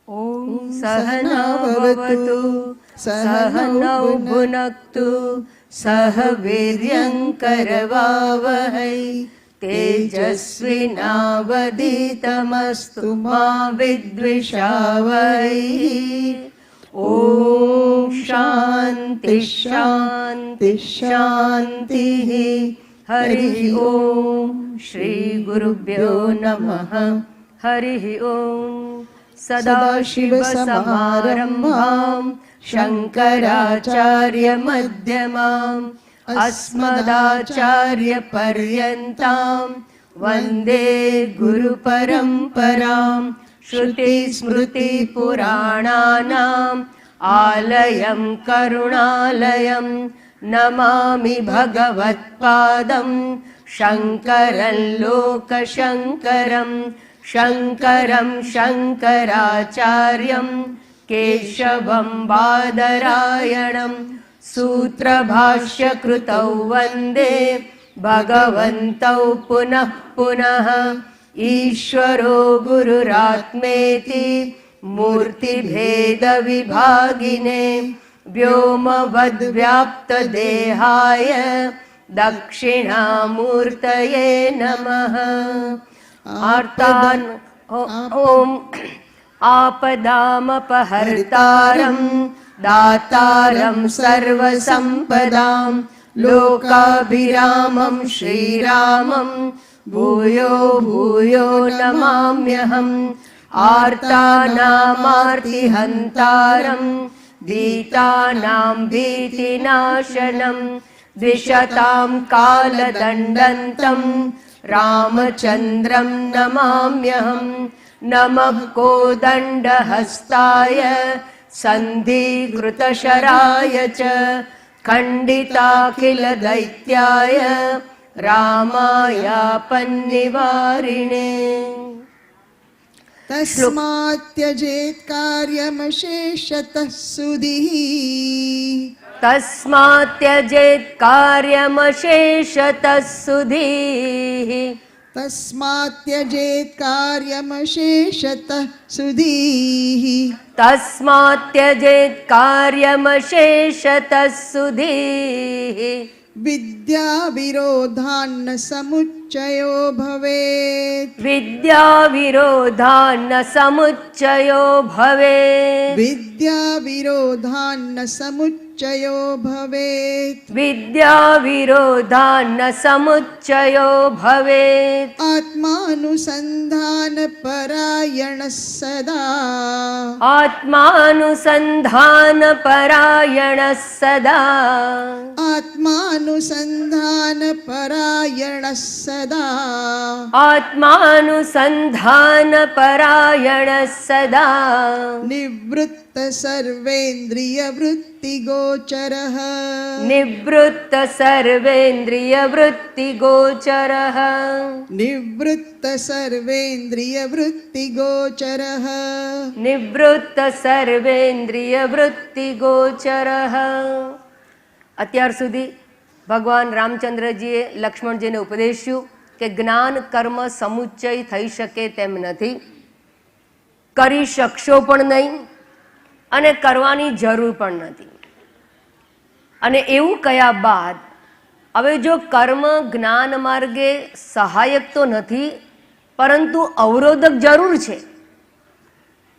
ॐ सहना भवतु सहनौ भुनक्तु सह वीर्यं करवावहै तेजस्विनावधीतमस्तु मा विद्विषावहै। ॐ शान्ति शान्ति शान्तिः। हरिः ॐ। श्री गुरुभ्यो नमः। हरिः ॐ। सदाशिवसमारम्भां शङ्कराचार्यमध्यमाम् अस्मदाचार्यपर्यन्तां वन्दे गुरुपरम्परां। श्रुतिस्मृतिपुराणानाम् आलयं करुणालयं नमामि भगवत्पादं शङ्करं लोकशङ्करं। शङ्करं शङ्कराचार्यं केशवं बादरायणं सूत्रभाष्यकृतौ वन्दे भगवन्तौ पुनः पुनः। ईश्वरो गुरुरात्मेति मूर्तिभेदविभागिने व्योमवद्व्याप्तदेहाय दक्षिणामूर्तये नमः। आर्तान् ॐ आपदामपहर्तारं दातारं सर्वसम्पदां लोकाभिरामं श्रीरामं भूयो भूयो नमाम्यहम्। आर्तानामार्तिहन्तारं भीतानां भीतिनाशनं द्विषतां कालदण्डन्तं रामचन्द्रं नमाम्यहम्। नमः कोदण्डहस्ताय सन्धिकृतशराय च खण्डिताखिलदैत्याय रामायापन्निवारिणे। तस्मात् त्यजेत् कार्यमशेषतः सुधीः। तस्मात् त्यजेत् कार्यमशेषतः सुधीः। तस्मात् त्यजेत् कार्यमशेषतः सुधीः। तस्मात् त्यजेत् कार्यमशेषतः सुधीः। विद्याविरोधान्न समुच्चयो भवेत्। विद्याविरोधान्न समुच्चयो भवेत्। विद्याविरोधान्न समुच्चयो भवेत्। विद्याविरोधान्न समुच्चयो भवेत्। आत्मानुसन्धानपरायणः सदा। आत्मानुसन्धानपरायणः सदा। आत्मानुसन्धानपरायणः सदा। आत्मानुसन्धानपरायणः सदा। निवृत्तसर्वेन्द्रियवृत्तिगोचरः। निवृत्तसर्वेन्द्रियवृत्तिगोचरः। निवृत्तसर्वेन्द्रियवृत्तिगोचरः। નિવૃત્તસર્વેન્દ્રિયવૃત્તિગોચરઃ। અત્યાર સુધી ભગવાન રામચંદ્રજીએ લક્ષ્મણજીને ઉપદેશ્યું કે જ્ઞાન કર્મ સમુચ્ચય થઈ શકે તેમ નથી, કરી શકશો પણ નહીં અને કરવાની જરૂર પણ નથી. અને એવું કહ્યા બાદ હવે જો કર્મ જ્ઞાન માર્ગે સહાયક તો નથી પરંતુ અવરોધક જરૂર છે,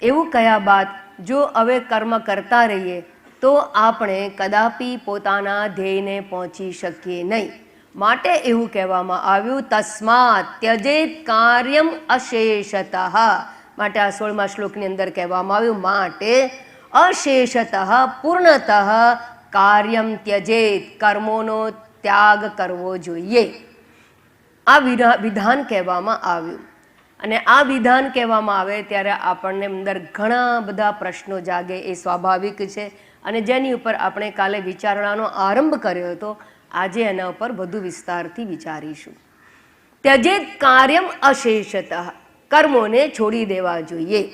એવું કહ્યા બાદ જો હવે કર્મ કરતા રહીએ તો આપણે કદાપી પોતાના ધ્યેયને પહોંચી શકીએ નહીં. માટે એવું કહેવામાં આવ્યું તસ્માત ત્યજેત કાર્યમ અશેષતઃ. માટે આ 16મા શ્લોકની અંદર કહેવામાં આવ્યું માટે અશેષતઃ પૂર્ણતઃ કાર્યમ ત્યજેત, કર્મોનો ત્યાગ કરવો જોઈએ. આ વિધાન કહેવામાં આવ્યું. અને આ વિધાન કહેવામાં આવે ત્યારે આપણને અંદર ઘણા બધા પ્રશ્નો જાગે, એ સ્વાભાવિક છે. અને જેની ઉપર આપણે કાલે વિચારણાનો આરંભ કર્યો હતો, આજે એના ઉપર વધુ વિસ્તારથી વિચારીશું. ત્યજેત કાર્યમ અશેષતઃ, કર્મોને છોડી દેવા જોઈએ.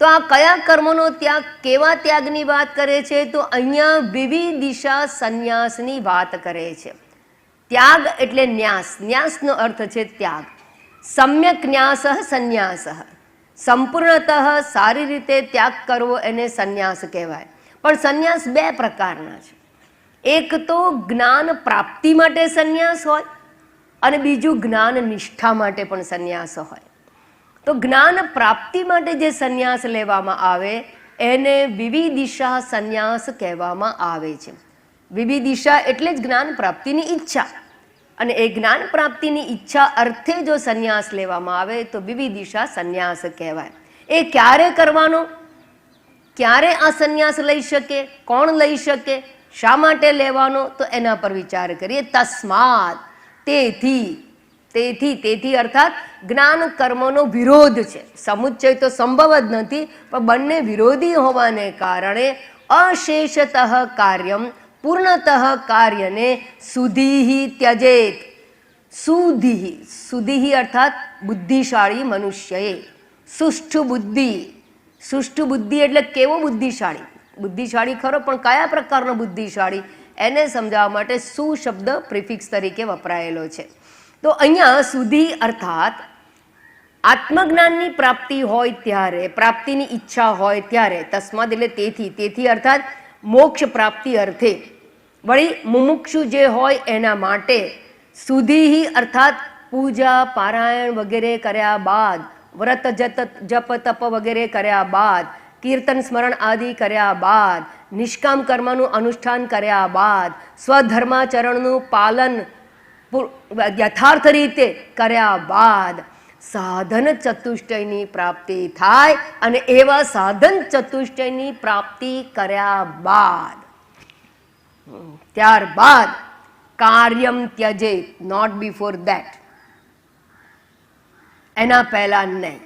તો આ કયા કર્મોનો ત્યાગ, કેવા ત્યાગની વાત કરે છે? તો અહીંયા વિવિદિશા સંન્યાસની વાત કરે છે. ત્યાગ એટલે ન્યાસ, ન્યાસનો અર્થ છે ત્યાગ. સમ્યક ન્યાસ સંન્યાસ, સંપૂર્ણતઃ સારી રીતે ત્યાગ કરવો એને સંન્યાસ કહેવાય. પણ સંન્યાસ બે પ્રકારના છે. એક તો જ્ઞાન પ્રાપ્તિ માટે સંન્યાસ હોય અને બીજું જ્ઞાન નિષ્ઠા માટે પણ સંન્યાસ હોય. તો જ્ઞાન પ્રાપ્તિ માટે જે સંન્યાસ લેવામાં આવે એને વિવિદિશા સંન્યાસ કહેવામાં આવે છે. વિવિદિશા એટલે જ જ્ઞાન પ્રાપ્તિની ઈચ્છા, અને એ જ્ઞાન પ્રાપ્તિની ઈચ્છા અર્થે જો સંન્યાસ લેવામાં આવે તો વિવિદિશા સંન્યાસ કહેવાય. એ ક્યારે કરવાનો, ક્યારે આ સંન્યાસ લઈ શકે, કોણ લઈ શકે, શા માટે લેવાનો, તો એના પર વિચાર કરીએ. તસ્માત, તેથી અર્થાત જ્ઞાન કર્મનો વિરોધ છે. સમુચ્ચય તો સંભવ જ નથી, પણ બંને વિરોધી હોવાને કારણે અશેષતઃ કાર્યમ, પૂર્ણતઃ કાર્યને સુધીહી ત્યજેત. સુધીહી અર્થાત બુદ્ધિશાળી મનુષ્યએ. સુષ્ઠુ બુદ્ધિ એટલે કેવો બુદ્ધિશાળી? બુદ્ધિશાળી ખરો, પણ કયા પ્રકારનો બુદ્ધિશાળી એને સમજાવવા માટે સુ શબ્દ પ્રિફિક્સ તરીકે વપરાયેલો છે. તો અહીંયા સુધી અર્થાત આત્મજ્ઞાનની પ્રાપ્તિ હોય ત્યારે, પ્રાપ્તિની ઈચ્છા હોય ત્યારે, તસ્માદ એટલે તેથી અર્થાત મોક્ષ પ્રાપ્તિ અર્થે, વળી મુમુક્ષુ જે હોય એના માટે, સુધી અર્થાત પૂજા પારાયણ વગેરે કર્યા બાદ, વ્રત જપ તપ વગેરે કર્યા બાદ, કીર્તન સ્મરણ આદિ કર્યા બાદ, નિષ્કામ કર્મનું અનુષ્ઠાન કર્યા બાદ, સ્વધર્માચરણનું પાલન યથાર્થ રીતે કર્યા બાદ સાધન ચતુષ્ટયની પ્રાપ્તિ થાય. અને એવા સાધન ચતુષ્ટયની પ્રાપ્તિ કર્યા બાદ ત્યારબાદ કાર્યમ ત્યજે, નોટ બિફોર ધેટ, એના પહેલા નહીં.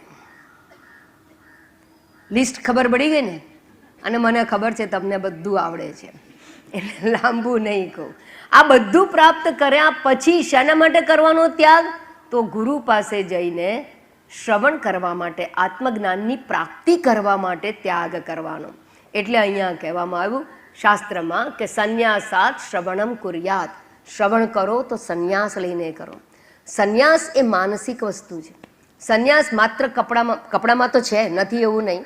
લિસ્ટ ખબર પડી ગઈ ને? અને મને ખબર છે તમને બધું આવડે છે એટલે લાંબુ નહીં કહું. આ બધું પ્રાપ્ત કર્યા પછી શાના માટે કરવાનો ત્યાગ? તો ગુરુ પાસે જઈને શ્રવણ કરવા માટે, આત્મજ્ઞાનની પ્રાપ્તિ કરવા માટે ત્યાગ કરવાનો. એટલે અહીંયા કહેવામાં આવ્યું શાસ્ત્રમાં કે સંન્યાસાત શ્રવણમ કુર્યાત. શ્રવણ કરો તો સંન્યાસ લઈને કરો. સંન્યાસ એ માનસિક વસ્તુ છે. સંન્યાસ માત્ર કપડામાં તો છે, નથી એવું નહીં,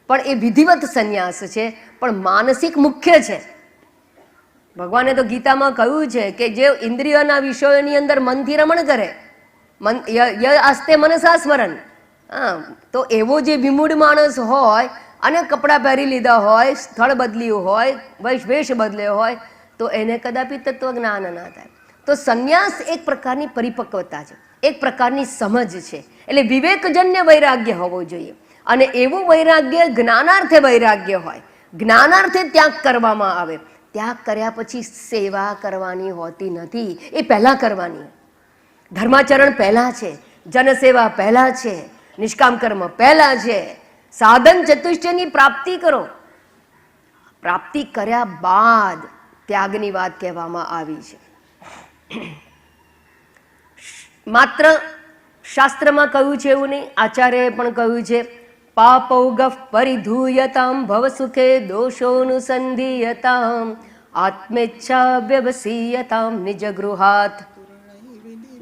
પણ એ વિધિવત સંન્યાસ છે, પણ માનસિક મુખ્ય છે. ભગવાને તો ગીતામાં કહ્યું છે કે જે ઇન્દ્રિયોના વિષયોની અંદર મનથી રમણ કરે, આસ્તે મનસા સ્મરણ. તો એવો જે વિમૂઢ માણસ હોય અને કપડાં પહેરી લીધા હોય, સ્થળ બદલ્યું હોય, વેશ બદલ્યો હોય, તો એને કદાપી તત્વજ્ઞાન ના થાય. તો સંન્યાસ એક પ્રકારની પરિપક્વતા છે, એક પ્રકારની સમજ છે. એટલે વિવેકજન્ય વૈરાગ્ય હોવો જોઈએ. અને એવું વૈરાગ્ય જ્ઞાનાર્થે વૈરાગ્ય હોય, જ્ઞાનાર્થે ત્યાગ કરવામાં આવે. ત્યાગ કર્યા પછી સેવા કરવાની હોતી નથી, એ પહેલા કરવાની. ધર્માચરણ પહેલા છે, જનસેવા પહેલા છે, નિષ્કામ કર્મ પહેલા છે. સાધન ચતુષ્ટયની પ્રાપ્તિ કરો. પ્રાપ્તિ કર્યા બાદ ત્યાગની વાત કહેવામાં આવી છે. માત્ર શાસ્ત્રમાં કહ્યું છે એવું નહીં, આચાર્યએ પણ કહ્યું છે પાપૌગઃ પરિધૂયતામ ભવ સુખે દોષોનુસંધીયતામ આત્મેચ્છા વ્યવસીયતામ નિજ ગૃહાત.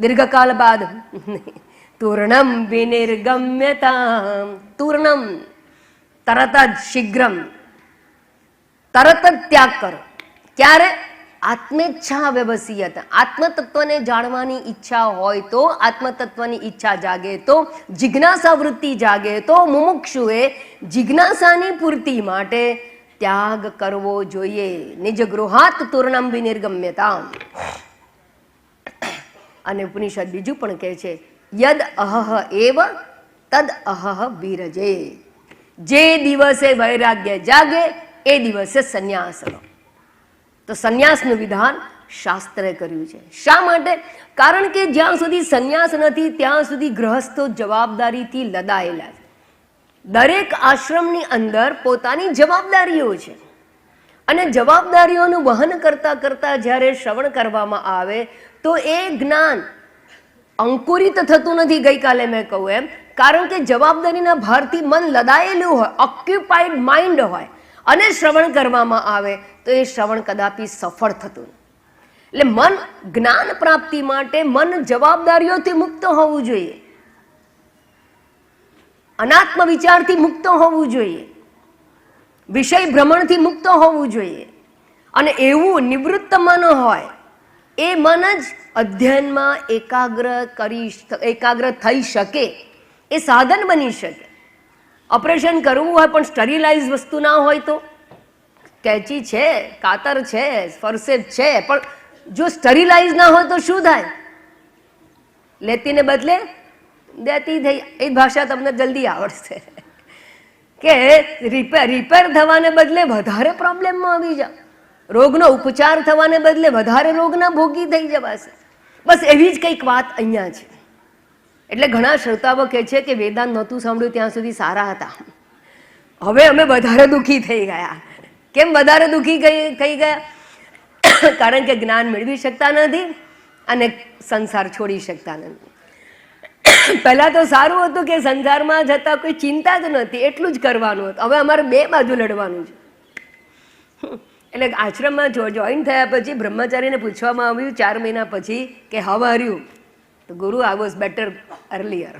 દીર્ઘકાલ બાદ તૂર્ણમ વિનિર્ગમ્યતામ. તૂર્ણમ તરત જ, શીઘ્રમ, તરત જ ત્યાગ કરો. ક્યારે? આત્મેચ્છા વ્યવસીયતા. આત્મતત્વને જાણવાની ઈચ્છા હોય તો, આત્મતત્વની ઈચ્છા જાગે તો, જિજ્ઞાસા વૃત્તિ જાગે તો મુમુક્ષુએ જિજ્ઞાસાની પૂર્તિ માટે ત્યાગ કરવો જોઈએ. નિજ ગૃહાત તૂર્ણમ વિનિર્ગમ્યતામ. અને ઉપનિષદ બીજું પણ કહે છે યદ અહહ એવ તદ અહહ વિરજે. જે દિવસે વૈરાગ્ય જાગે એ દિવસે સંન્યાસ લો. તો સંન્યાસનું વિધાન શાસ્ત્રે કર્યું છે. શા માટે? કારણ કે જ્યાં સુધી સંન્યાસ નથી ત્યાં સુધી ગૃહસ્થો જવાબદારીથી લદાયેલા છે. દરેક આશ્રમની અંદર પોતાની જવાબદારીઓ છે, અને જવાબદારીઓનું વહન કરતા કરતા જ્યારે શ્રવણ કરવામાં આવે તો એ જ્ઞાન અંકુરિત થતું નથી. ગઈકાલે મેં કહ્યું એમ, કારણ કે જવાબદારીના ભારથી મન લદાયેલું હોય, ઓક્યુપાઈડ માઇન્ડ હોય, અને શ્રવણ કરવામાં આવે તો એ શ્રવણ કદાપી સફળ થતું નથી. એટલે મન જ્ઞાન પ્રાપ્તિ માટે મન જવાબદારીઓથી મુક્ત હોવું જોઈએ. અનાત્મ વિચારથી મુક્ત હોવું જોઈએ, વિષય ભ્રમણથી મુક્ત હોવું જોઈએ, અને એવું નિવૃત્ત મન હોય એ મન જ અધ્યયનમાં એકાગ્ર થઈ શકે, એ સાધન બની શકે. ઓપરેશન કરવું હોય પણ સ્ટરીલાઇઝ વસ્તુ ના હોય તો, કેચી છે, કાતર છે, ફરસેબ છે, પણ જો સ્ટરીલાઇઝ ના હોય તો શું થાય? લેતીને બદલે દેતી થઈ. એ ભાષા તમને જલ્દી આવડશે કે રિપેર થવાને બદલે વધારે પ્રોબ્લેમમાં આવી જાવ, રોગનો ઉપચાર થવાને બદલે વધારે રોગના ભોગી થઈ જવાશે. બસ એવી જ કંઈક વાત અહીંયા છે. એટલે ઘણા શ્રોતાઓ કહે છે કે વેદાંત નહોતું સાંભળ્યું ત્યાં સુધી સારા હતા, હવે અમે વધારે દુઃખી થઈ ગયા. કેમ વધારે દુઃખી થઈ ગયા? કારણ કે જ્ઞાન મેળવી શકતા નથી અને સંસાર છોડી શકતા નથી. પહેલા તો સારું હતું કે સંસારમાં જતા કોઈ ચિંતા જ નથી, એટલું જ કરવાનું હતું. હવે અમારે બે બાજુ લડવાનું છે. એટલે આશ્રમમાં જોઈન થયા પછી બ્રહ્મચારીને પૂછવામાં આવ્યું 4 મહિના પછી કે હાઉ આર યુ? તો ગુરુ, આઈ વોઝ બેટર અર્લિયર.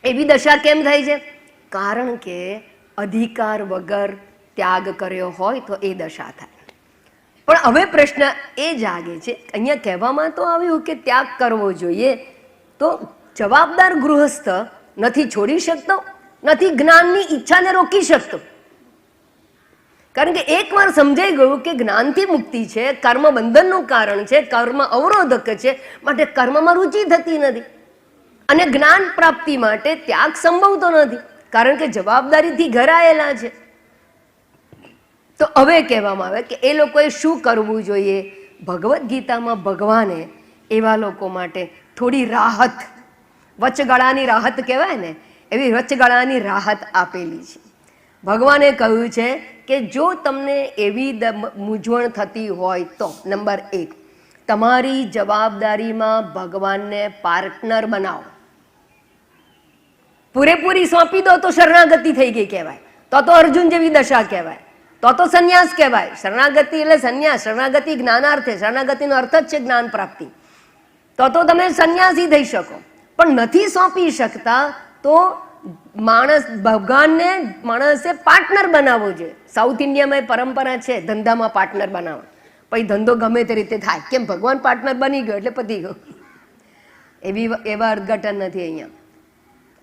એવી દશા કેમ થાય છે? કારણ કે અધિકાર વગર ત્યાગ કર્યો હોય તો એ દશા થાય. પણ હવે પ્રશ્ન એ જાગે છે, અહીંયા કહેવામાં તો આવ્યું કે ત્યાગ કરવો જોઈએ, તો જવાબદાર ગૃહસ્થ નથી છોડી શકતો, નથી જ્ઞાનની ઈચ્છાને રોકી શકતો. કારણ કે એકવાર સમજાઈ ગયું કે જ્ઞાનથી મુક્તિ છે, કર્મ બંધનનું કારણ છે, કર્મ અવરોધક છે, માટે કર્મમાં રુચિ થતી નથી, અને જ્ઞાન પ્રાપ્તિ માટે ત્યાગ સંભવતો નથી, કારણ કે જવાબદારીથી ઘરાયેલા છે. તો હવે કહેવામાં આવે કે એ લોકોએ શું કરવું જોઈએ? ભગવદ્ ગીતામાં ભગવાને એવા લોકો માટે થોડી રાહત, વચગાળાની રાહત કહેવાય ને, એવી વચગાળાની રાહત આપેલી છે. ભગવાને કહ્યું છે કે જો તમને એવી મૂંઝવણ થતી હોય તો નંબર 1, તમારી જવાબદારીમાં ભગવાનને પાર્ટનર બનાવો. પૂરેપૂરી સોંપી દો તો શરણાગતિ થઈ ગઈ કહેવાય, તો અર્જુન જેવી દશા કહેવાય, તો સંન્યાસ કહેવાય. શરણાગતિ એટલે સંન્યાસ, શરણાગતિ જ્ઞાનાર્થે, શરણાગતિનો અર્થ જ છે જ્ઞાન પ્રાપ્તિ. તો તમે સંન્યાસી થઈ શકો. પણ નથી સોંપી શકતા તો ભગવાનને માણસે પાર્ટનર બનાવવો જોઈએ. સાઉથ ઇન્ડિયામાં પરંપરા છે ધંધામાં પાર્ટનર બનાવો, પછી ધંધો ગમે તે રીતે થાય. કેમ? ભગવાન પાર્ટનર બની ગયો એટલે પતી ગયો. એવા અર્થઘટન નથી અહીંયા.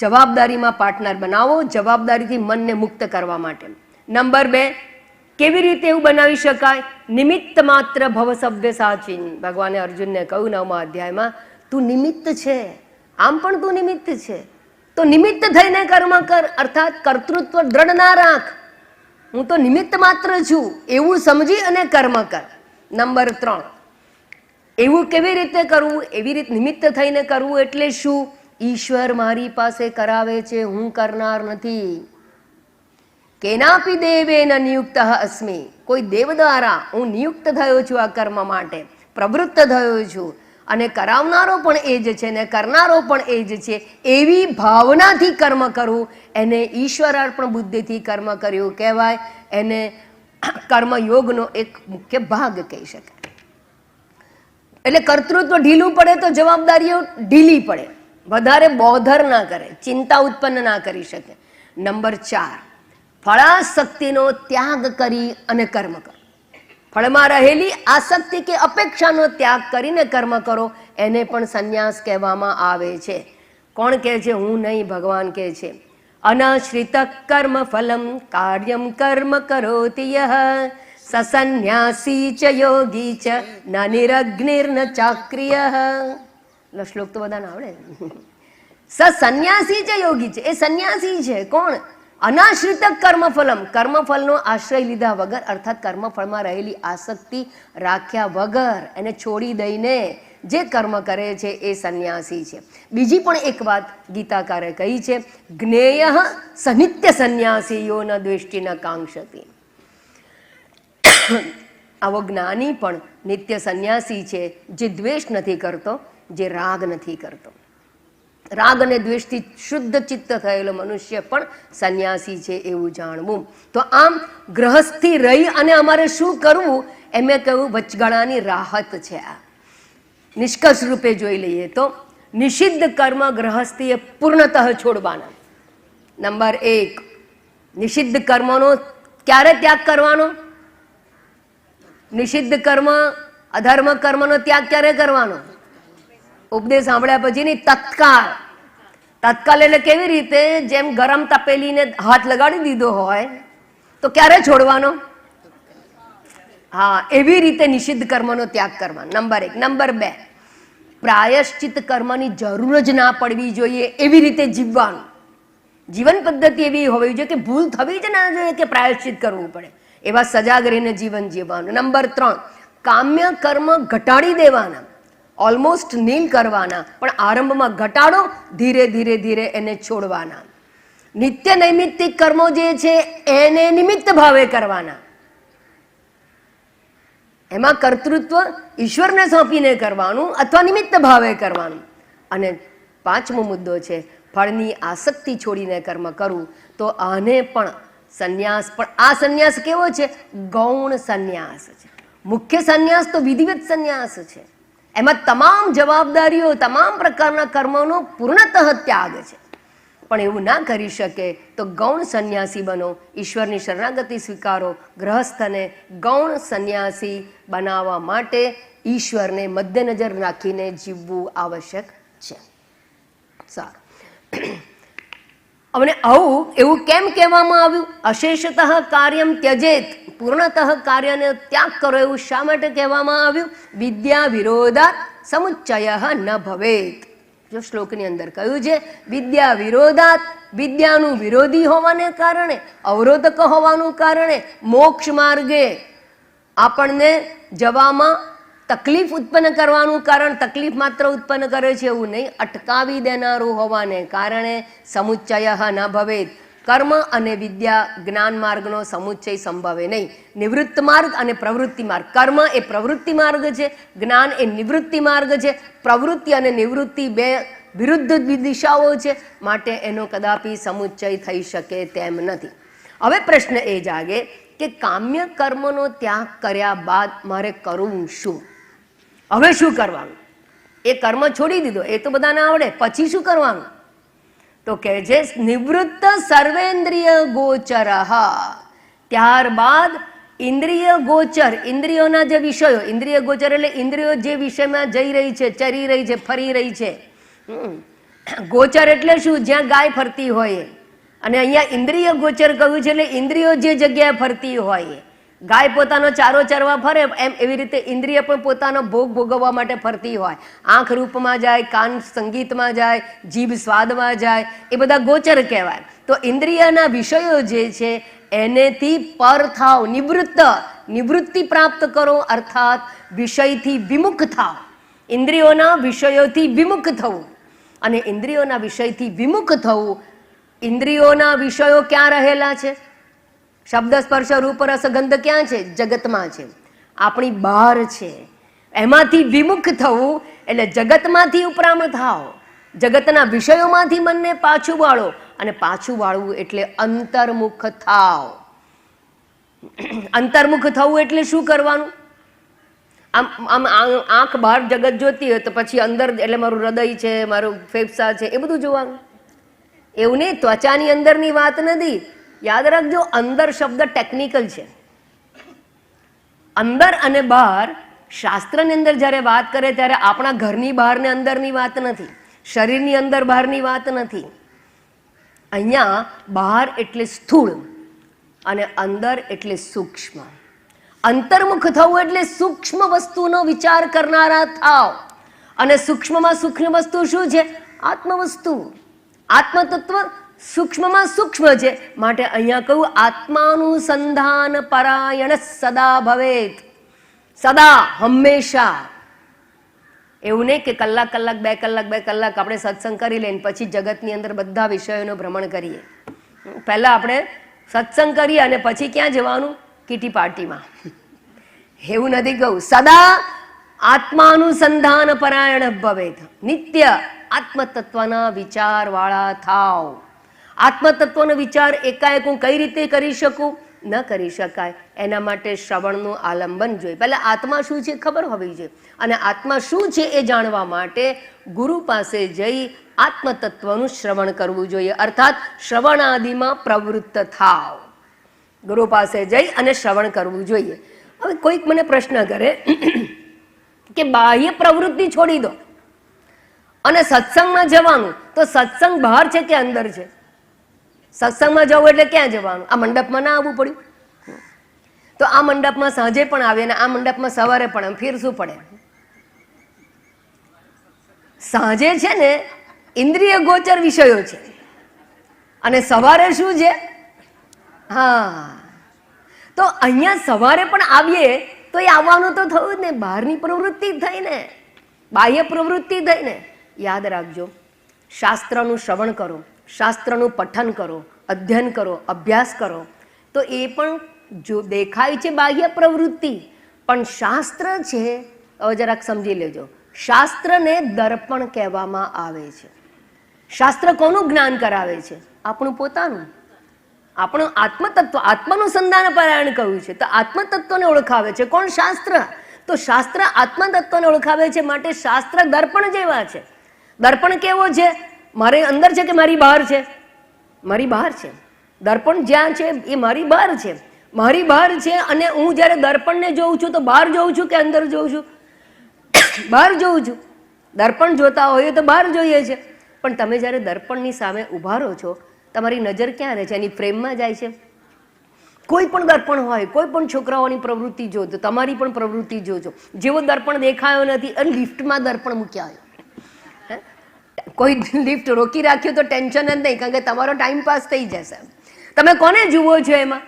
જવાબદારીમાં પાર્ટનર બનાવો, જવાબદારીથી મનને મુક્ત કરવા માટે. નંબર 2, કેવી રીતે એવું બનાવી શકાય? નિમિત્ત માત્ર ભવ સભ્ય સાચીન. ભગવાને અર્જુનને કહ્યું 9મા અધ્યાયમાં, તું નિમિત્ત છે, આમ પણ તું નિમિત્ત છે, તો નિમિત્ત થઈને કર્મ કર, અર્થાત કર્તૃત્વ દ્રઢ ના રાખ. હું તો નિમિત્ત માત્ર છું એવું સમજી અને કર્મ કર. નંબર 3, એવું કેવી રીતે કરવું? એવી રીતે નિમિત્ત થઈને કરવું એટલે શું? ઈશ્વર મારી પાસે કરાવે છે, હું કરનાર નથી. કેનાપી દેવેન નિયુક્ત અસ્મિ. કોઈ દેવ દ્વારા હું નિયુક્ત થયો છું આ કર્મ માટે, પ્રવૃત્ત થયો છું, અને કરાવનારો પણ એ જ છે ને કરનારો પણ એ જ છે. એવી ભાવનાથી કર્મ કરવું, એને ઈશ્વર અર્પણ બુદ્ધિથી કર્મ કર્યું કહેવાય. એને કર્મયોગનો એક મુખ્ય ભાગ કહી શકાય. એટલે કર્તૃત્વ ઢીલું પડે તો જવાબદારીઓ ઢીલી પડે, વધારે બોધર ના કરે, ચિંતા ઉત્પન્ન ના કરી શકે. નંબર 4, ફળાસક્તિનો ત્યાગ કરી અને કર્મ કરો. ફળમાં રહેલી આસક્તિ કે અપેક્ષાનો ત્યાગ કરીને કર્મ કરો, એને પણ સંન્યાસ કહેવામાં આવે છે. કોણ કહે છે? હું નહીં, ભગવાન કહે છે. અનાશ્રિત કર્મ ફલમ કાર્યમ કર્મ કરોતિ યહ સસન્યાસી ચ યોગી ચ ન નિરગ્નિર્ન ચાક્રિયઃ. શ્લોક તો બધાને આવડે. સન્યાસી ચ યોગી છે, એ સંન્યાસી છે. કોણ? અનાશ્રિત કર્મફલમ, કર્મફળનો આશ્રય લીધા વગર, અર્થાત કર્મફળમાં રહેલી આસક્તિ રાખ્યા વગર, એને છોડી દઈને જે કર્મ કરે છે એ સંન્યાસી છે. બીજી પણ એક વાત ગીતાકારે કહી છે, જ્ઞેય સનિત્ય સંન્યાસી યો ન દ્વેષ્ટિ ન કાંક્ષતિ. આવો જ્ઞાની પણ નિત્ય સંન્યાસી છે, જે દ્વેષ નથી કરતો, જે રાગ નથી કરતો. રાગ અને દ્વેષથી શુદ્ધ ચિત્ત થયેલો મનુષ્ય પણ સંન્યાસી છે એવું જાણવું. તો આમ ગ્રહસ્થી રહી અને અમારે શું કરવું એમ કહ્યું, વચગાળાની રાહત છે. આ નિષ્કર્ષ રૂપે જોઈ લઈએ તો નિષિદ્ધ કર્મ ગ્રહસ્થીએ પૂર્ણતઃ છોડવાના. નંબર 1, નિષિદ્ધ કર્મનો ક્યારે ત્યાગ કરવાનો? નિષિદ્ધ કર્મ, અધર્મ કર્મનો ત્યાગ ક્યારે કરવાનો? ઉપદેશ સાંભળ્યા પછી નહીં, તત્કાળ. તત્કાળ એટલે કેવી રીતે? જેમ ગરમ તપેલીને હાથ લગાડી દીધો હોય તો ક્યારે છોડવાનો? હા, એવી રીતે નિષિદ્ધ કર્મનો ત્યાગ કરવાનો. નંબર 1. નંબર 2, પ્રાયશ્ચિત કર્મની જરૂર જ ના પડવી જોઈએ એવી રીતે જીવવાનું. જીવન પદ્ધતિ એવી હોવી જોઈએ કે ભૂલ થવી જ ના જોઈએ કે પ્રાયશ્ચિત કરવું પડે, એવા સજાગ રહીને જીવન જીવવાનું. નંબર 3, કામ્ય કર્મ ઘટાડી દેવાના, ઓલમોસ્ટ નીલ કરવાના, પણ આરંભમાં ઘટાડો, ધીરે ધીરે ધીરે એને છોડવાના. નિત્ય નૈમિત્તિક કર્મો જે છે એને નિમિત્ત ભાવે કરવાના, એમાં કર્તૃત્વ ઈશ્વરને સોંપીને કરવાનું અથવા નિમિત્ત ભાવે કરવાનું. અને 5મો મુદ્દો છે ફળની આસક્તિ છોડીને કર્મ કરવું. તો આને પણ સંન્યાસ, પણ આ સંન્યાસ કેવો છે? ગૌણ સંન્યાસ છે. મુખ્ય સંન્યાસ તો વિધિવત સંન્યાસ છે, એમાં તમામ જવાબદારીઓ, તમામ પ્રકારના કર્મોનો પૂર્ણતઃ ત્યાગ છે. પણ એવું ના કરી શકે તો ગૌણ સંન્યાસી બનો, ઈશ્વરની શરણાગતિ સ્વીકારો. ગ્રહસ્થને ગૌણ સંન્યાસી બનાવવા માટે ઈશ્વરને મધ્યનજર રાખીને જીવવું આવશ્યક છે. સારું, અમને આવું એવું કેમ કહેવામાં આવ્યું? અશેષતઃ કાર્યમ ત્યજેત, પૂર્ણતઃ કાર્યને ત્યાગ કરો એવું શા માટે કહેવામાં આવ્યું? વિદ્યા વિરોધાત સમુચ્ચય ન ભવેત. જો શ્લોકની અંદર કહ્યું છે વિદ્યા વિરોધાત, વિદ્યાનું વિરોધી હોવાને કારણે, અવરોધક હોવાનું કારણે મોક્ષ માર્ગે આપણને જવામાં તકલીફ ઉત્પન્ન કરવાનું કારણ, તકલીફ માત્ર ઉત્પન્ન કરે છે એવું નહીં, અટકાવી દેનારું હોવાને કારણે સમુચ્ચય ન ભવેત. કર્મ અને વિદ્યા જ્ઞાન માર્ગનો સમુચ્ચય સંભવે નહીં. નિવૃત્ત માર્ગ અને પ્રવૃત્તિ માર્ગ. કર્મ એ પ્રવૃત્તિ માર્ગ છે, જ્ઞાન એ નિવૃત્તિ માર્ગ છે. પ્રવૃત્તિ અને નિવૃત્તિ બે વિરુદ્ધ દિશાઓ છે, માટે એનો કદાપી સમુચ્ચય થઈ શકે તેમ નથી. હવે પ્રશ્ન એ જાગે કે કામ્ય કર્મનો ત્યાગ કર્યા બાદ મારે કરવું શું? હવે શું કરવાનું? એ કર્મ છોડી દીધો, એ તો બધાને આવડે, પછી શું કરવાનું? તો કહે છે નિવૃત્ત સર્વેન્દ્રિય ગોચર. ત્યારબાદ ઇન્દ્રિય ગોચર, ઇન્દ્રિયોના જે વિષયો, ઇન્દ્રિય ગોચર એટલે ઇન્દ્રિયો જે વિષયમાં જઈ રહી છે, ચરી રહી છે, ફરી રહી છે. ગોચર એટલે શું? જ્યાં ગાય ફરતી હોય. અને અહીંયા ઇન્દ્રિય ગોચર કહ્યું છે એટલે ઇન્દ્રિયો જે જગ્યાએ ફરતી હોય. ગાય પોતાનો ચારો ચરવા ફરે એમ એવી રીતે ઇન્દ્રિય પણ પોતાનો ભોગ ભોગવવા માટે ફરતી હોય. આંખ રૂપમાં જાય, કાન સંગીતમાં જાય, જીભ સ્વાદમાં જાય, એ બધા ગોચર કહેવાય. તો ઇન્દ્રિયના વિષયો જે છે એનેથી પર થાવ, નિવૃત્તિ પ્રાપ્ત કરો, અર્થાત વિષયથી વિમુખ થાવ. ઇન્દ્રિયોના વિષયોથી વિમુખ થવું. અને ઇન્દ્રિયોના વિષયથી વિમુખ થવું, ઇન્દ્રિયોના વિષયો ક્યાં રહેલા છે? શબ્દ સ્પર્શ રૂપ રસ ગંધ ક્યાં છે? જગતમાં છે, આપણી બહાર છે. એમાંથી વિમુખ થવું એટલે જગતમાંથી ઉપરામ થાવ, જગતના વિષયોમાંથી મનને પાછું વાળો. અને પાછું વાળવું એટલે અંતર્મુખ થાવ. અંતર્મુખ થવું એટલે શું કરવાનું? આમ આંખ બહાર જગત જોતી હોય તો પછી અંદર એટલે મારું હૃદય છે, મારું ફેફસા છે, એ બધું જોવાનું. એવું નહીં, ત્વચાની અંદરની વાત નથી. યાદ રાખજો, અંદર શબ્દ ટેકનિકલ છે. અંદર અને બહાર શાસ્ત્રની અંદર જ્યારે વાત કરે ત્યારે આપણા ઘરની બહાર ને અંદરની વાત નથી, શરીરની અંદર બહારની વાત નથી. અહીંયા બહાર એટલે સ્થૂળ અને અંદર એટલે સૂક્ષ્મ. અંતર્મુખ થવું એટલે સૂક્ષ્મ વસ્તુનો વિચાર કરનારા થાવ. અને સૂક્ષ્મમાં સૂક્ષ્મ વસ્તુ શું છે? આત્મ વસ્તુ. આત્મતત્વ સૂક્ષ્મમાં સૂક્ષ્મ છે, માટે અહીંયા કહ્યું આત્માનુસંધાન પરાયણ સદા ભવેત. સદા, હંમેશા. એવું નહીં કે કલાક બે કલાક આપણે સત્સંગ કરી લઈને પછી જગતની અંદર બધા વિષયોનું ભ્રમણ કરીએ. પહેલા આપણે સત્સંગ કરીએ અને પછી ક્યાં જવાનું? કીટી પાર્ટીમાં. એવું નથી કહું. સદા આત્માનુસંધાન પરાયણ ભવેત. નિત્ય આત્મતત્વના વિચાર વાળા થાવ. આત્મતત્વનો વિચાર એકાએક હું કઈ રીતે કરી શકું? ન કરી શકાય. એના માટે શ્રવણનું આલંબન જોઈએ. પહેલાં આત્મા શું છે ખબર હોવી જોઈએ, અને આત્મા શું છે એ જાણવા માટે ગુરુ પાસે જઈ આત્મતત્વનું શ્રવણ કરવું જોઈએ, અર્થાત શ્રવણાદિમાં પ્રવૃત્ત થાવ. ગુરુ પાસે જઈ અને શ્રવણ કરવું જોઈએ. હવે કોઈક મને પ્રશ્ન કરે કે બાહ્ય પ્રવૃત્તિ છોડી દો અને સત્સંગમાં જવાનું, તો સત્સંગ બહાર છે કે અંદર છે? સત્સંગમાં જવું એટલે ક્યાં જવાનું? આ મંડપમાં ના આવવું પડ્યું? તો આ મંડપમાં સાંજે પણ આવે અને આ મંડપમાં સવારે પણ એમ ફેર શું પડે? સાંજે છે ને ઇન્દ્રિય ગોચર વિષયો છે અને સવારે શું છે? હા, તો અહીંયા સવારે પણ આવીએ તો એ આવવાનું તો થયું જ ને, બહારની પ્રવૃત્તિ થઈ ને, બાહ્ય પ્રવૃત્તિ થઈ ને. યાદ રાખજો, શાસ્ત્રનું શ્રવણ કરો, શાસ્ત્રનું પઠન કરો, અધ્યયન કરો, અભ્યાસ કરો, તો એ પણ જો દેખાય છે બાહ્ય પ્રવૃત્તિ, પણ શાસ્ત્ર છે. હવે જરાક સમજી લેજો, શાસ્ત્રને દર્પણ કહેવામાં આવે છે. શાસ્ત્ર કોનું જ્ઞાન કરાવે છે? આપણું પોતાનું, આપણું આત્મતત્વ, આત્માનું સંધાન પારાયણ કહ્યું છે. તો આત્મતત્વને ઓળખાવે છે કોણ? શાસ્ત્ર. તો શાસ્ત્ર આત્મતત્વને ઓળખાવે છે, માટે શાસ્ત્ર દર્પણ જેવા છે. દર્પણ કેવો છે? મારે અંદર છે કે મારી બહાર છે? મારી બહાર છે. દર્પણ જ્યાં છે એ મારી બહાર છે, મારી બહાર છે. અને હું જ્યારે દર્પણને જોઉં છું તો બહાર જોઉં છું કે અંદર જોઉં છું? બહાર જોઉં છું. દર્પણ જોતા હોઈએ તો બહાર જોઈએ છે, પણ તમે જ્યારે દર્પણની સામે ઉભા રહો છો, તમારી નજર ક્યાં રહે છે? એની ફ્રેમમાં જાય છે. કોઈ પણ દર્પણ હોય, કોઈ પણ છોકરાઓની પ્રવૃત્તિ જોજો, તમારી પણ પ્રવૃત્તિ જોજો. જેવો દર્પણ દેખાયો નથી, અને લિફ્ટમાં દર્પણ મૂક્યા હોય, કોઈ લિફ્ટ રોકી રાખ્યું તો ટેન્શન જ નહીં, કારણ કે તમારો ટાઈમ પાસ થઈ જશે. તમે કોને જુઓ છો એમાં?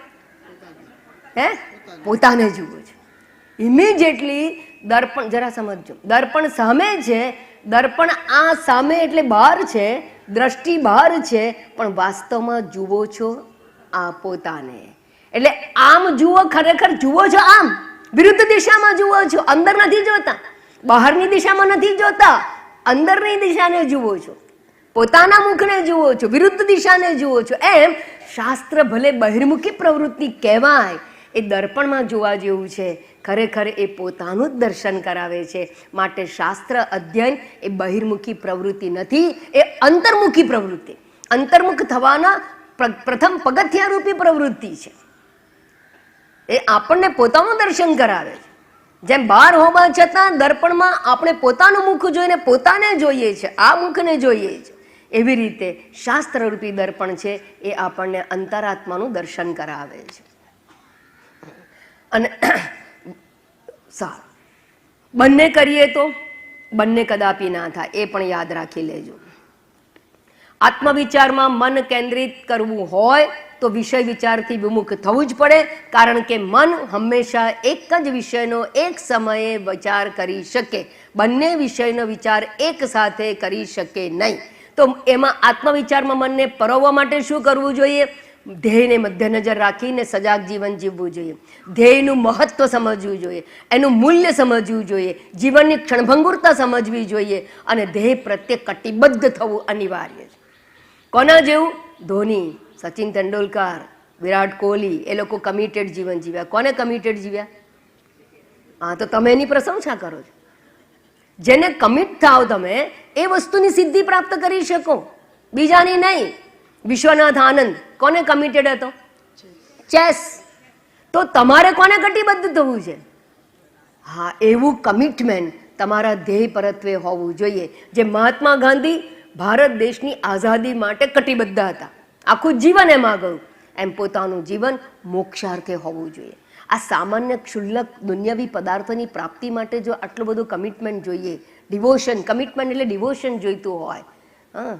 પોતાને જુઓ છો. ઇમિડિયેટલી દર્પણ, જરા સમજજો, દર્પણ સામે છે, દર્પણ આ સામે એટલે બહાર છે, દ્રષ્ટિ બહાર છે, પણ વાસ્તવમાં જુઓ છો આ પોતાને. એટલે આમ જુઓ, ખરેખર જુઓ છો આમ, વિરુદ્ધ દિશામાં જુઓ છો, અંદર નથી જોતા, બહારની દિશામાં નથી જોતા, અંદરની દિશાને જુઓ છો, પોતાના મુખને જુઓ છો, વિરુદ્ધ દિશાને જુઓ છો. એમ શાસ્ત્ર ભલે બહિર્મુખી પ્રવૃત્તિ કહેવાય, એ દર્પણમાં જોવા જેવું છે. ખરેખર એ પોતાનું જ દર્શન કરાવે છે. માટે શાસ્ત્ર અધ્યયન એ બહિર્મુખી પ્રવૃત્તિ નથી, એ અંતર્મુખી પ્રવૃત્તિ, અંતર્મુખ થવાના પ્રથમ પગથિયારૂપી પ્રવૃત્તિ છે. એ આપણને પોતાનું દર્શન કરાવે છે. જેમ બહાર હોવા છતાં દર્પણમાં આપણે પોતાનું મુખ જોઈને પોતાને જોઈએ છે, આ મુખને જોઈએ છે, એવી રીતે શાસ્ત્રરૂપી દર્પણ છે એ આપણને અંતરાત્માનું દર્શન કરાવે છે. અને સારું, બંને કરીએ તો બંને કદાપી ના થાય, એ પણ યાદ રાખી લેજો. આત્મવિચારમાં મન કેન્દ્રિત કરવું હોય તો વિષય વિચારથી વિમુખ થવું જ પડે, કારણ કે મન હંમેશા એક જ વિષયનો એક સમયે વિચાર કરી શકે, બંને વિષયનો વિચાર એક સાથે કરી શકે નહીં. તો એમાં આત્મવિચારમાં મનને પરોવવા માટે શું કરવું જોઈએ? ધ્યેયને મધ્ય નજર રાખીને સજાગ જીવન જીવવું જોઈએ. ધ્યેયનું મહત્વ સમજવું જોઈએ, એનું મૂલ્ય સમજવું જોઈએ, જીવનની ક્ષણભંગુરતા સમજવી જોઈએ, અને ધ્યેય પ્રત્યે કટિબદ્ધ થવું અનિવાર્ય છે. કોના જેવું? ધોની, સચિન તેંડુલકર, વિરાટ કોહલી, એ લોકો કમિટેડ જીવન જીવ્યા. કોને કમિટેડ જીવ્યા? હા, તો તમે એની પ્રશંસા કરો છો. જેને કમિટ થાવ તમે, એ વસ્તુની સિદ્ધિ પ્રાપ્ત કરી શકો, બીજાની નહીં. વિશ્વનાથ આનંદ કોને કમિટેડ હતો? ચેસ. તો તમારે કોને કટિબદ્ધ થવું છે? હા, એવું કમિટમેન્ટ તમારા ધ્યેય પરત્વે હોવું જોઈએ. જે મહાત્મા ગાંધી ભારત દેશની આઝાદી માટે કટિબદ્ધ હતા, આખું જીવન એમાં ગયું, એમ પોતાનું જીવન મોક્ષાર્થે હોવું જોઈએ. આ સામાન્ય ક્ષુલ્લક દુનિયાવી પદાર્થોની પ્રાપ્તિ માટે જો આટલું બધું કમિટમેન્ટ જોઈએ, ડિવોશન, કમિટમેન્ટ એટલે ડિવોશન જોઈતું હોય, હા,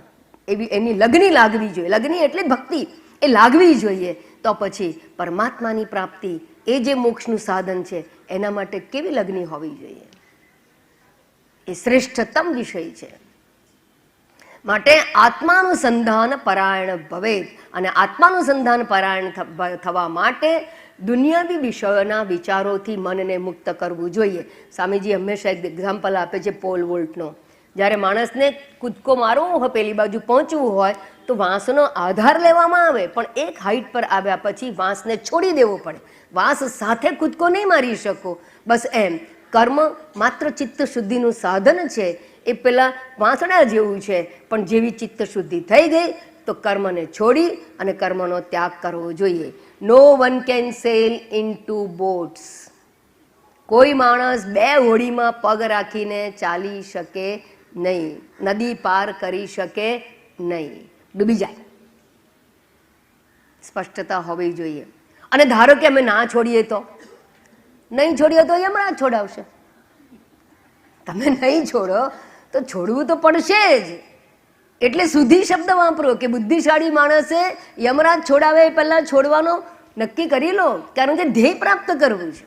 એવી એની લગની લાગવી જોઈએ. લગની એટલે ભક્તિ, એ લાગવી જોઈએ. તો પછી પરમાત્માની પ્રાપ્તિ, એ જે મોક્ષનું સાધન છે, એના માટે કેવી લગની હોવી જોઈએ? એ શ્રેષ્ઠતમ વિષય છે. માટે આત્માનું સંધાન પરાયણ ભવે, અને આત્માનું સંધાન પરાયણ થવા માટે દુનિયાવી વિષયોના વિચારોથી મનને મુક્ત કરવું જોઈએ. સ્વામીજી હંમેશા એક એક્ઝામ્પલ આપે છે પોલ વોલ્ટનો. જ્યારે માણસને કૂદકો મારવો હોય, પેલી બાજુ પહોંચવું હોય, તો વાંસનો આધાર લેવામાં આવે, પણ એક હાઈટ પર આવ્યા પછી વાંસને છોડી દેવો પડે. વાંસ સાથે કૂદકો નહીં મારી શકો. બસ એમ કર્મ માત્ર ચિત્ત શુદ્ધિનું સાધન છે. એ પેલા વાંસણા જેવું છે, પણ જેવી ચિત્ત શુદ્ધિ થઈ ગઈ તો કર્મને છોડી અને કર્મનો ત્યાગ કરવો જોઈએ. No one can sail in 2 boats. કોઈ માણસ 2 હોડીમાં પગ રાખીને ચાલી શકે નહીં, નદી પાર કરી શકે નહીં, ડૂબી જાય. સ્પષ્ટતા હોવી જોઈએ. અને ધારો કે અમે ના છોડીએ તો, નહીં છોડીએ તો યમરાજ છોડાવશે. તમે નહીં છોડો તો છોડવું તો પડશે જ. એટલે સુધી શબ્દ વાપરો કે બુદ્ધિશાળી માણસે યમરાજ છોડાવે એ પહેલા છોડવાનો નક્કી કરી લો, કારણ કે ધ્યેય પ્રાપ્ત કરવું છે.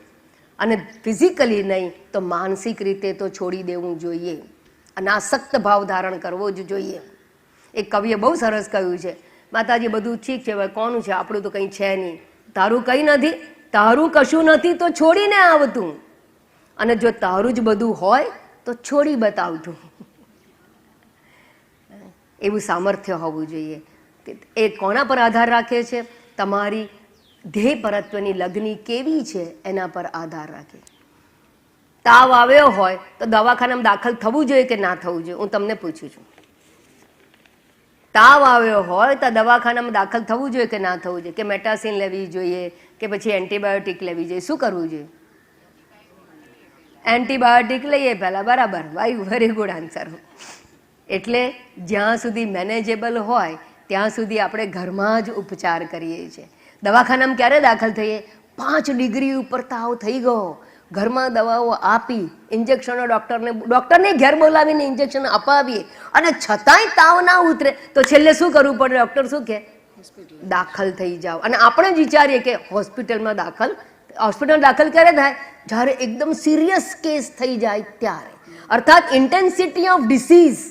અને ફિઝિકલી નહીં તો માનસિક રીતે તો છોડી દેવું જોઈએ. અનાસક્ત ભાવ ધારણ કરવો જ જોઈએ. એક કવિએ બહુ સરસ કહ્યું છે, માતાજી બધું ઠીક છે, હવે કોનું છે, આપણું તો કંઈ છે નહીં. તારું કંઈ નથી, તારું કશું નથી તો છોડીને આવતું, અને જો તારું જ બધું હોય તો છોડી બતાવતું. એવું સામર્થ્ય હોવું જોઈએ. એ કોના પર આધાર રાખે છે? તમારી ધ્યેય પરત્વની લગ્ની કેવી છે એના પર આધાર રાખે. તાવ આવ્યો હોય તો દવાખાનામાં દાખલ થવું જોઈએ કે ના થવું જોઈએ? હું તમને પૂછું છું. તાવ આવ્યો હોય તો દવાખાનામાં દાખલ થવું જોઈએ કે ના થવું જોઈએ? કે મેટાસિન લેવી જોઈએ કે પછી એન્ટીબાયોટિક લેવી જોઈએ? શું કરવું જોઈએ? એન્ટીબાયોટિક લઈએ પહેલાં, બરાબર, વાયુ, વેરી ગુડ આન્સર. એટલે જ્યાં સુધી મેનેજેબલ હોય ત્યાં સુધી આપણે ઘરમાં જ ઉપચાર કરીએ છીએ. દવાખાનામાં ક્યારે દાખલ થઈએ? 5 ડિગ્રી ઉપર તાવ થઈ ગયો, ઘરમાં દવાઓ આપી, ઇન્જેક્શનો ડૉક્ટરને ઘેર બોલાવીને ઇન્જેક્શન અપાવીએ, અને છતાંય તાવ ના ઉતરે તો છેલ્લે શું કરવું પડે? ડૉક્ટર શું કહે? દાખલ થઈ જાઓ. અને આપણે જ વિચારીએ કે હોસ્પિટલ દાખલ ક્યારે થાય? જ્યારે એકદમ સિરિયસ કેસ થઈ જાય ત્યારે. અર્થાત ઇન્ટેન્સિટી ઓફ ડિસીઝ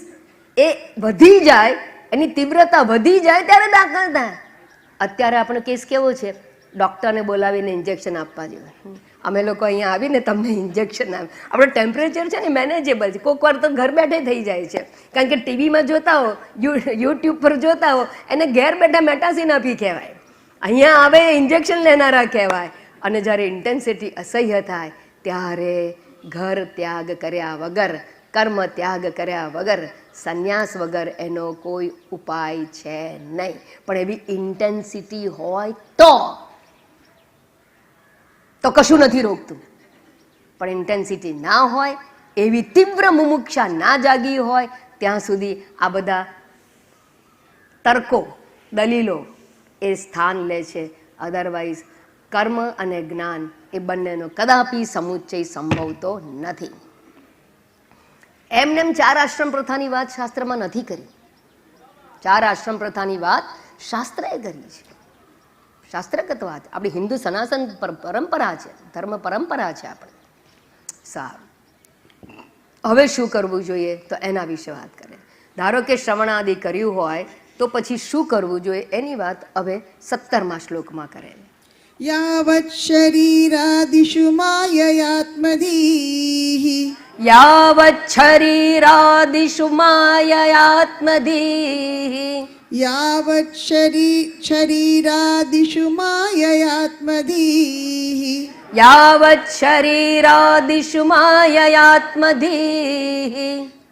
એ વધી જાય, એની તીવ્રતા વધી જાય ત્યારે દાખલ થાય. અત્યારે આપણો કેસ કેવો છે? ડૉક્ટરને બોલાવીને ઇન્જેક્શન આપવા જોઈએ. અમે લોકો અહીંયા આવીને તમને ઇન્જેક્શન આવે. આપણો ટેમ્પરેચર છે ને મેનેજેબલ છે. કોઈક વાર તો ઘર બેઠે થઈ જાય છે, કારણ કે ટીવીમાં જોતા હો, યુટ્યુબ પર જોતા હો, એને ઘેર બેઠા મેટાસિન આપી કહેવાય. અહીંયા આવે ઇન્જેક્શન લેનારા કહેવાય. અને જ્યારે ઇન્ટેન્સિટી અસહ્ય થાય ત્યારે ઘર ત્યાગ કર્યા વગર, કર્મ ત્યાગ કર્યા વગર, સંન્યાસ વગર એનો કોઈ ઉપાય છે નહીં. પણ એવી ઇન્ટેન્સિટી હોય તો કશું નથી રોકતું. પણ ઇન્ટેન્સિટી ના હોય, એવી તીવ્ર મુમુક્ષા ના જાગી હોય ત્યાં સુધી આ બધા તર્કો, દલીલો એ સ્થાન લે છે. અધરવાઇઝ કર્મ અને જ્ઞાન એ બંનેનો કદાપી સમુચ્ચય સંભવતો નથી. એમને 4 આશ્રમ પ્રથાની વાત શાસ્ત્રમાં નથી કરી. 4 આશ્રમ પ્રથાની વાત શાસ્ત્રએ કરી છે. શાસ્ત્રગત વાત, આપણી હિન્દુ સનાતન પરંપરા છે, ધર્મ પરંપરા છે આપણે. સારું, હવે શું કરવું જોઈએ તો એના વિશે વાત કરે. ધારો કે શ્રવણાદિ કર્યું હોય તો પછી શું કરવું જોઈએ એની વાત હવે 17મા શ્લોકમાં કરે. यावत् शरीरादिषु माययात्मधीः यावत् शरीरादिषु माययात्मधीः यावत् शरीरादिषु माययात्मधीः यावत् शरीरादिषु माययात्मधीः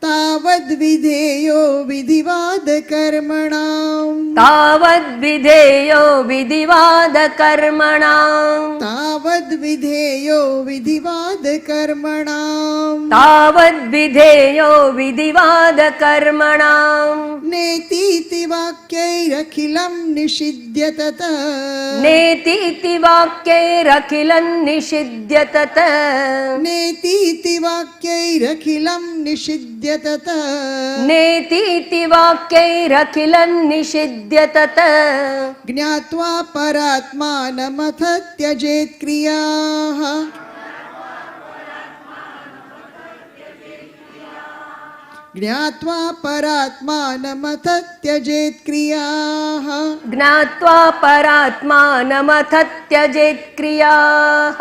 तावद्विधेयो विधिवादकर्मणाम् तावद्विधेयो विधिवादकर्मणाम् तावद्विधेयो विधिवादकर्मणाम् तावद्विधेयो विधिवादकर्मणाम् नेतीति वाक्यैरखिलं निषिध्य तत नेतीति वाक्यैरखिलं निषिध्य तत नेतीति वाक्यैरखिलं निषिध्य तत नेतीति वाक्यैरखिलं निषिध्य तत ज्ञात्वा परात्मानमथ त्यजेत् क्रियाः ज्ञात्वा परात्मानमथ त्यजेत् क्रियाः ज्ञात्वा परात्मानमथ त्यजेत् क्रियाः.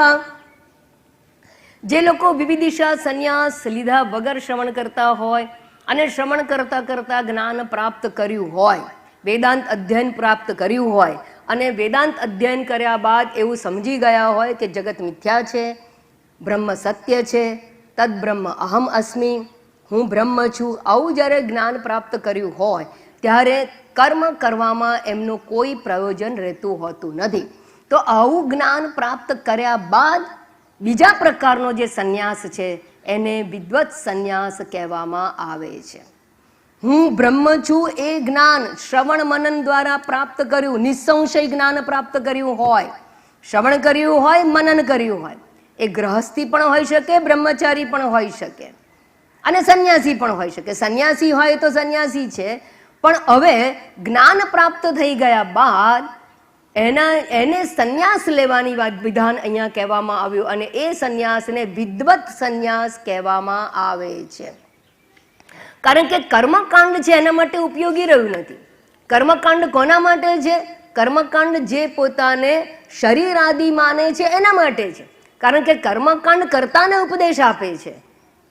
જે લોકો વિવિધિશા સંન્યાસ લીધા વગર શ્રવણ કરતા હોય અને શ્રવણ કરતા કરતા જ્ઞાન પ્રાપ્ત કર્યું હોય વેદાંત અધ્યયન પ્રાપ્ત કર્યું હોય અને વેદાંત અધ્યયન કર્યા બાદ એવું સમજી ગયા હોય કે જગત મિથ્યા છે, બ્રહ્મ સત્ય છે, તદ બ્રહ્મ અહમ અસ્મિ, હું બ્રહ્મ છું, આવું જ્યારે જ્ઞાન પ્રાપ્ત કર્યું હોય ત્યારે કર્મ કરવામાં એમનું કોઈ પ્રયોજન રહેતું હોતું નથી. તો આવું જ્ઞાન પ્રાપ્ત કર્યા બાદ બીજા પ્રકારનો જે સંન્યાસ છે એને વિદ્વત સંન્યાસ કહેવામાં આવે છે. હું બ્રહ્મ છું એ જ્ઞાન શ્રવણ મનન દ્વારા પ્રાપ્ત કર્યું, નિસંશય જ્ઞાન પ્રાપ્ત કર્યું હોય, શ્રવણ કર્યું હોય, મનન કર્યું હોય, એ ગ્રહસ્થી પણ હોઈ શકે, બ્રહ્મચારી પણ હોઈ શકે અને સંન્યાસી પણ હોઈ શકે. સંન્યાસી હોય તો સંન્યાસી છે, પણ હવે જ્ઞાન પ્રાપ્ત થઈ ગયા બાદ એને સંન્યાસ લેવાની વિધાન અહીંયા કહેવામાં આવ્યું અને એ સંન્યાસને વિદ્વત સંન્યાસ કહેવામાં આવે છે. કારણ કે કર્મકાંડ છે એના માટે ઉપયોગી રહ્યું નથી. કર્મકાંડ કોના માટે છે? કર્મકાંડ જે પોતાને શરીર આદિ માને છે એના માટે છે. કારણ કે કર્મકાંડ કર્તાને ઉપદેશ આપે છે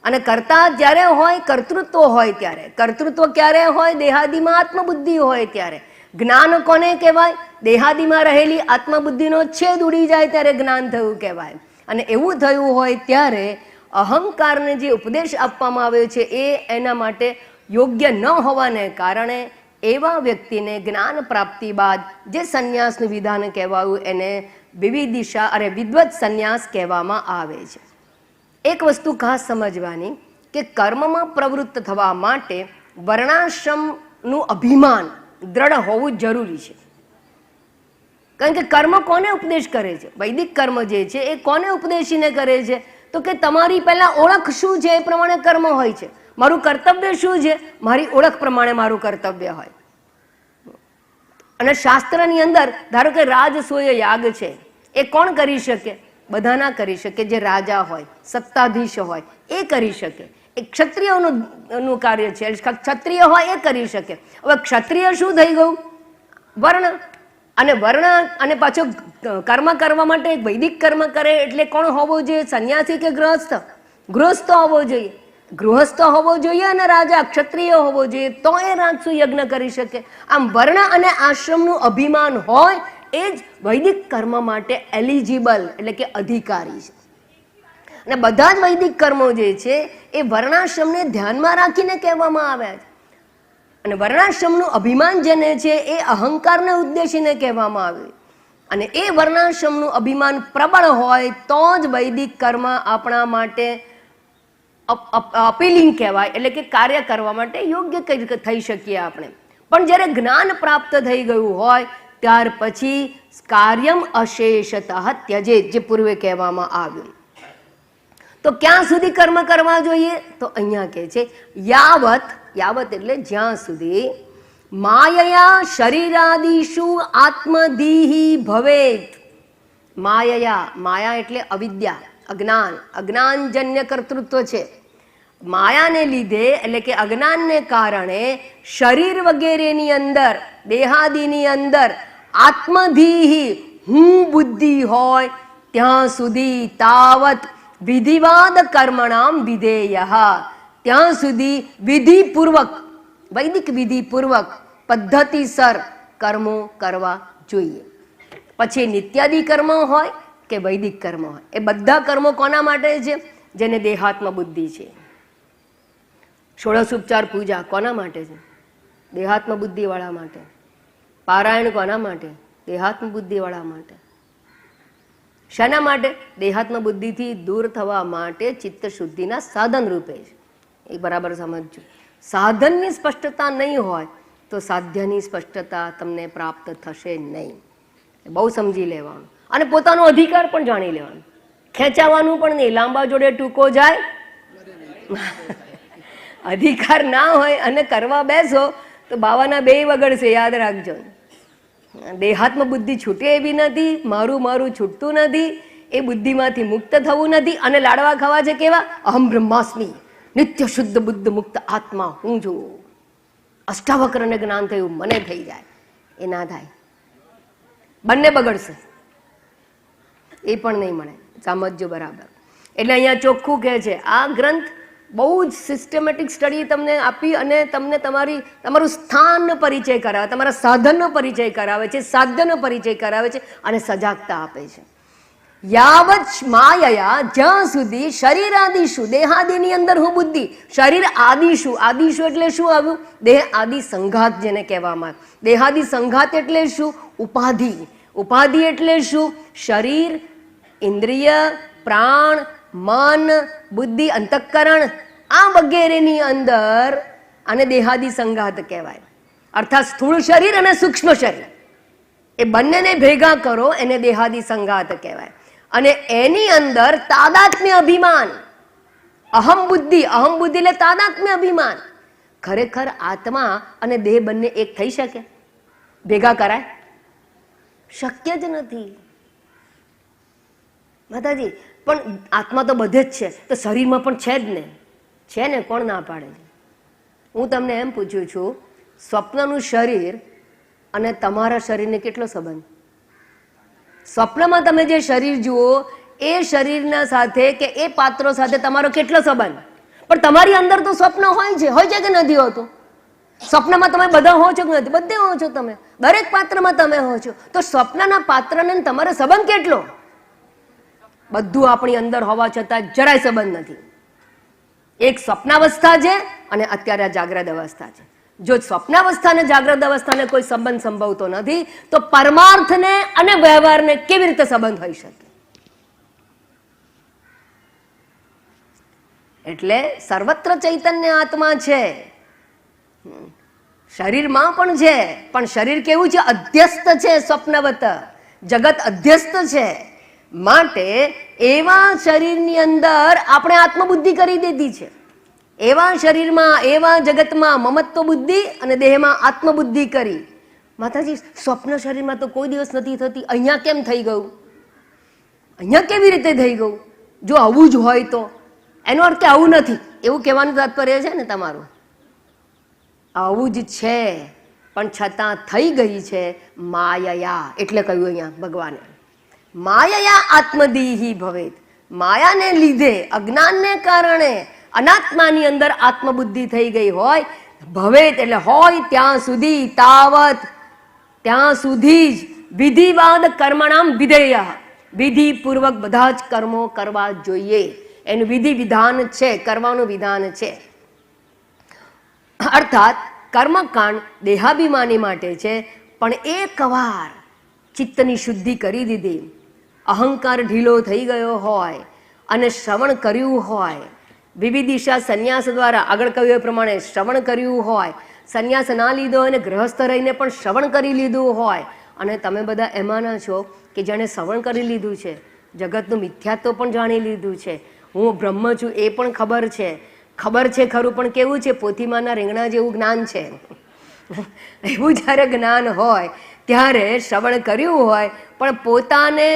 અને કર્તા જ્યારે હોય, કર્તૃત્વ હોય ત્યારે. કર્તૃત્વ ક્યારે હોય? દેહાદિમાં આત્મબુદ્ધિ હોય ત્યારે. જ્ઞાન કોને કહેવાય? દેહાદિમાં રહેલી આત્મબુદ્ધિનો છેદ ઉડી જાય ત્યારે જ્ઞાન થયું કહેવાય. અને એવું થયું હોય ત્યારે અહંકારને જે ઉપદેશ આપવામાં આવ્યો છે એ એના માટે યોગ્ય ન હોવાને કારણે એવા વ્યક્તિને જ્ઞાન પ્રાપ્તિ બાદ જે સંન્યાસનું વિધાન કહેવાયું એને વિવિધિશા અને વિદ્વત સંન્યાસ કહેવામાં આવે છે. એક વસ્તુ ખાસ સમજવાની કે કર્મમાં પ્રવૃત્ત થવા માટે વર્ણાશ્રમનું અભિમાન દ્રઢ હોવું જરૂરી છે. કારણ કે કર્મ કોને ઉપદેશ કરે છે? વૈદિક કર્મ જે છે એ કોને ઉપદેશીને કરે છે? તો કે તમારી પહેલા ઓળખ શું છે એ પ્રમાણે કર્મ હોય છે. મારું કર્તવ્ય શું છે? મારી ઓળખ પ્રમાણે મારું કર્તવ્ય હોય. અને શાસ્ત્રની અંદર ધારો કે રાજસૂય યાગ છે, એ કોણ કરી શકે? બધા ના કરી શકે. જે રાજા હોય, સત્તાધીશ હોય એ કરી શકે. એ ક્ષત્રિયોનું કાર્ય છે, ક્ષત્રિય હોય એ કરી શકે. હવે ક્ષત્રિય શું થઈ ગયું? વર્ણ. અને વર્ણ અને પાછો કર્મ કરવા માટે વૈદિક કર્મ કરે એટલે કોણ હોવો જોઈએ? સંન્યાસી કે ગૃહસ્થ? ગૃહસ્થ હોવો જોઈએ. ગૃહસ્થ હોવો જોઈએ અને રાજા ક્ષત્રિય હોવો જોઈએ, તો એ રાજસુ યજ્ઞ કરી શકે. આમ વર્ણ અને આશ્રમનું અભિમાન હોય એ જ વૈદિક કર્મ માટે એલિજિબલ એટલે કે અધિકારી છે. અને બધા જ વૈદિક કર્મો જે છે એ વર્ણાશ્રમને ધ્યાનમાં રાખીને કહેવામાં આવ્યા છે. અને વર્ણાશ્રમનું અભિમાન જેને છે એ અહંકારને ઉદ્દેશીને કહેવામાં આવ્યું. અને એ વર્ણાશ્રમનું અભિમાન પ્રબળ હોય તો જ વૈદિક કર્મ આપણા માટે અપીલિંગ કહેવાય, એટલે કે કાર્ય કરવા માટે યોગ્ય થઈ શકીએ આપણે. પણ જ્યારે જ્ઞાન પ્રાપ્ત થઈ ગયું હોય ત્યાર પછી કાર્યમ અશેષતઃ ત્યજેત, જે પૂર્વે કહેવામાં આવ્યું. તો ક્યાં સુધી કર્મ કરવા જોઈએ? તો અહીંયા કહે છે યાવત. યાવત એટલે જ્યાં સુધી માયયા શરીરાદિષુ આત્મદીહી ભવેત. માયયા, માયા એટલે અવિદ્યા, અજ્ઞાન, અજ્ઞાનજન્ય કર્તૃત્વ છે. માયાને લીધે એટલે કે અજ્ઞાનને કારણે શરીર વગેરેની અંદર, દેહાદિની અંદર આત્મધીહી હું બુદ્ધિ હોય ત્યાં સુધી તાવત વિધિવાદ કર્મણામ વિધેયઃ, ત્યાં સુધી વિધિપૂર્વક, વૈદિક વિધિપૂર્વક પદ્ધતિસર કર્મો કરવા જોઈએ. પછી નિત્યાદિ કર્મ હોય કે વૈદિક કર્મ હોય, એ બધા કર્મો કોના માટે છે? જેને દેહાત્મ બુદ્ધિ છે. ષોડશોપચાર પૂજા કોના માટે છે? દેહાત્મ બુદ્ધિવાળા માટે. પારાયણ કોના માટે? દેહાત્મ બુદ્ધિવાળા માટે. શાના માટે? દેહાત્મ બુદ્ધિથી દૂર થવા માટે ચિત્ત શુદ્ધિના સાધન રૂપે છે. એ બરાબર સમજજો. સાધનની સ્પષ્ટતા નહીં હોય તો સાધ્યની સ્પષ્ટતા તમને પ્રાપ્ત થશે નહીં. બહુ સમજી લેવાનું અને પોતાનો અધિકાર પણ જાણી લેવાનો. ખેંચાવાનું પણ નહીં. લાંબા જોડે ટૂંકો જાય. અધિકાર ના હોય અને કરવા બેસો તો બાવાના બે વગડશે, યાદ રાખજો. દેહાત્મ બુદ્ધિ છૂટે એવી નથી, મારું મારું છૂટતું નથી, એ બુદ્ધિમાંથી મુક્ત થવું નથી. અને લાડવા ખાવા છે કેવા? અહમ બ્રહ્માસ્મિ, નિત્ય શુદ્ધ બુદ્ધ મુક્ત આત્મા હું છું. અષ્ટાવક્રને જ્ઞાન થયું, મને થઈ જાય. એ ના થાય, બંને બગડશે, એ પણ નહીં મળે. સમજજો બરાબર. એટલે અહીંયા ચોખ્ખું કહે છે આ ગ્રંથ બહુ જ સિસ્ટમેટિક સ્ટડી તમને આપી અને તમને તમારું સ્થાનનો પરિચય કરાવે, તમારા સાધનનો પરિચય કરાવે છે, સાધ્યનો પરિચય કરાવે છે અને સજાગતા આપે છે. યાવત માયયા, જ્યાં સુધી શરીરાદિશુ, દેહાદિની અંદર હું બુદ્ધિ, શરીર આદિશુ, આદિશુ એટલે શું આવ્યું? દેહ આદિ સંઘાત જેને કહેવામાં આવે. દેહાદિ સંઘાત એટલે શું? ઉપાધિ. ઉપાધિ એટલે શું? શરીર, ઇન્દ્રિય, પ્રાણ, મન, બુદ્ધિ, અંતઃકરણ આ વગેરેની અંદર આને દેહાદિ સંઘાત કહેવાય. અર્થાત સ્થૂળ શરીર અને સૂક્ષ્મ શરીર એ બંનેને ભેગા કરો એને દેહાદિ સંઘાત કહેવાય. અને એની અંદર તાદાત્મ્ય અભિમાન, અહમ બુદ્ધિ એટલે તાદાત્મ્ય અભિમાન. ખરેખર આત્મા અને દેહ બંને એક થઈ શકે? ભેગા કરાય? શક્ય જ નથી માતાજી. પણ આત્મા તો બધે જ છે, તો શરીરમાં પણ છે જ ને. છે ને, કોણ ના પાડે છે? હું તમને એમ પૂછું છું, સ્વપ્નનું શરીર અને તમારા શરીરને કેટલો સંબંધ? સ્વપ્નમાં તમે જે શરીર જુઓ એ શરીરના સાથે કે એ પાત્રો સાથે તમારો કેટલો સંબંધ? પણ તમારી અંદર તો સ્વપ્ન હોય છે કે નથી હોતું? સ્વપ્નમાં તમે બધા હો છો કે નથી? બધે હો છો તમે, દરેક પાત્રમાં તમે હો છો. તો સ્વપ્નના પાત્રને તમારો સંબંધ કેટલો? બધું આપણી અંદર હોવા છતાં જરાય સંબંધ નથી. એક સ્વપ્નાવસ્થા છે અને અત્યારે જાગ્રત અવસ્થા છે. જો સ્વપ્નાવસ્થા અને જાગ્રત અવસ્થાને કોઈ સંબંધ સંભવતો નથી તો પરમાર્થને અને વ્યવહારને કેવી રીતે સંબંધ હોઈ શકે? એટલે સર્વત્ર ચૈતન્ય આત્મા છે, શરીરમાં પણ છે. પણ શરીર કેવું છે? અધ્યસ્ત છે, સ્વપ્નવત. જગત અધ્યસ્ત છે. માટે એવા શરીરની અંદર આપણે આત્મબુદ્ધિ કરી દીધી છે. એવા શરીરમાં, એવા જગતમાં મમત્વ બુદ્ધિ અને દેહમાં આત્મબુદ્ધિ કરી. માતાજી, સ્વપ્ન શરીરમાં તો કોઈ દિવસ નથી થતી, અહીંયા કેમ થઈ ગયું? અહીંયા કેવી રીતે થઈ ગયું? જો આવું જ હોય તો એનો અર્થ કે આવું નથી એવું કહેવાનું તાત્પર્ય છે ને તમારું? આવું જ છે પણ છતાં થઈ ગઈ છે માયયા. એટલે કહ્યું અહીંયા ભગવાને, માયયા આત્મદીહી ભવેત. માયાને લીધે, અજ્ઞાનને કારણે અનાત્માની અંદર આત્મબુદ્ધિ થઈ ગઈ હોય. ભવેત એટલે હોય ત્યાં સુધી, તાવત ત્યાં સુધી જ વિધિવાદ કર્મણામ વિધેય, વિધિપૂર્વક બધા જ કર્મો કરવા જોઈએ. એનું વિધિ વિધાન છે, કરવાનું વિધાન છે. અર્થાત કર્મકાંડ દેહાભિમાની માટે છે. પણ એકવાર ચિત્તની શુદ્ધિ કરી દીધી, અહંકાર ઢીલો થઈ ગયો હોય અને શ્રવણ કર્યું હોય, વિવિધ દિશા સંન્યાસ દ્વારા, આગળ કહ્યું એ પ્રમાણે શ્રવણ કર્યું હોય, સંન્યાસ ના લીધો અને ગ્રહસ્થ રહીને પણ શ્રવણ કરી લીધું હોય, અને તમે બધા એમાંના છો કે જેણે શ્રવણ કરી લીધું છે, જગતનું મિથ્યાત્વ પણ જાણી લીધું છે, હું બ્રહ્મ છું એ પણ ખબર છે ખરું, પણ કેવું છે? પોથીમાંના રીંગણા જેવું જ્ઞાન છે. એવું જ્યારે જ્ઞાન હોય ત્યારે શ્રવણ કર્યું હોય પણ પોતાને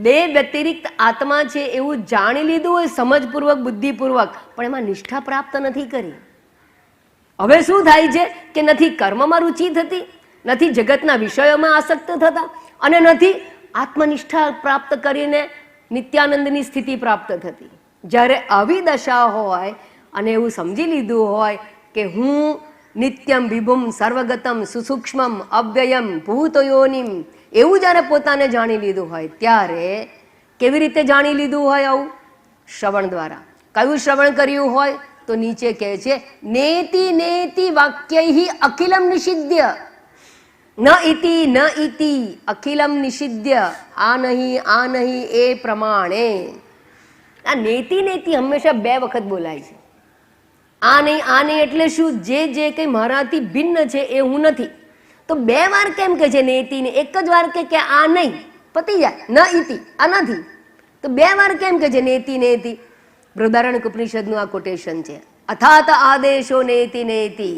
દેહ વ્યતિરિક્ત આત્મા છે એવું જાણી લીધું હોય સમજપૂર્વક, બુદ્ધિપૂર્વક, પણ એમાં નિષ્ઠા પ્રાપ્ત નથી કરી. હવે શું થાય છે કે નથી કર્મમાં રુચિ થતી, નથી જગતના વિષયોમાં આસક્ત થતા, અને નથી આત્મનિષ્ઠા પ્રાપ્ત કરીને નિત્યાનંદની સ્થિતિ પ્રાપ્ત થતી. જ્યારે આવી દશા હોય અને એવું સમજી લીધું હોય કે હું નિત્યમ વિભુમ સર્વગતમ સુસૂક્ષ્મમ અવ્યયમ ભૂતયોનિમ, એવું જ્યારે પોતાને જાણી લીધું હોય ત્યારે કેવી રીતે જાણી લીધું હોય? આવું શ્રવણ દ્વારા. કયું શ્રવણ કર્યું હોય? તો નીચે કહે છે, નેતિ નેતિ વાક્યૈ અખિલમ નિષિધ્ય, ન ઇતિ અખિલમ નિષિધ્ય, આ નહીં એ પ્રમાણે. આ નેતિ નેતિ હંમેશા બે વખત બોલાય છે. આ નહીં એટલે શું? જે કંઈ મારાથી ભિન્ન છે એ હું નથી. તો બે વાર કેમ કે છે નેતિ ને? એક જ વાર કે આ નહીં, પતી જાય. ન ઇતિ, આ નથી. તો બે વાર કેમ કે છે નેતિ? બૃહદારણ્યક ઉપનિષદનું આ કોટેશન છે. અથાત આદેશો નેતિ.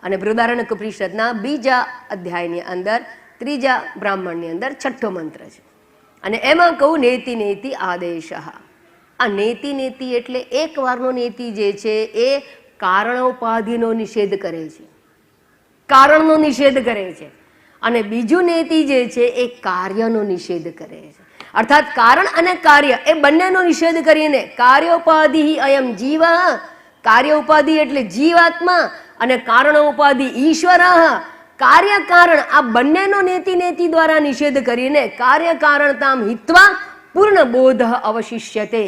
અને બૃહદારણ્યક ઉપનિષદના 2જા અધ્યાયની અંદર 3જા બ્રાહ્મણની અંદર 6ઠ્ઠો મંત્ર છે. અને એમાં કહું નેતિ આદેશ. આ નેતિ એટલે એક વારનો નેતિ જે છે એ કારણોપાધિનો નિષેધ કરે છે, કારણનો નિષેધ કરે છે. અને બીજું નેતિ જે છે એ કાર્યનો નિષેધ કરે છે. અર્થાત કારણ અને કાર્ય એ બંનેનો નિષેધ કરીને કાર્યોપાધિ અયમ જીવ કાર્ય ઉપાધિ એટલે જીવાત્મા અને કારણ ઉપાધિ ઈશ્વર. કાર્ય કારણ આ બંનેનો નેતિ નેતિ દ્વારા નિષેધ કરીને કાર્ય કારણતામ હિત્વા પૂર્ણ બોધ અવશિષ્યતે,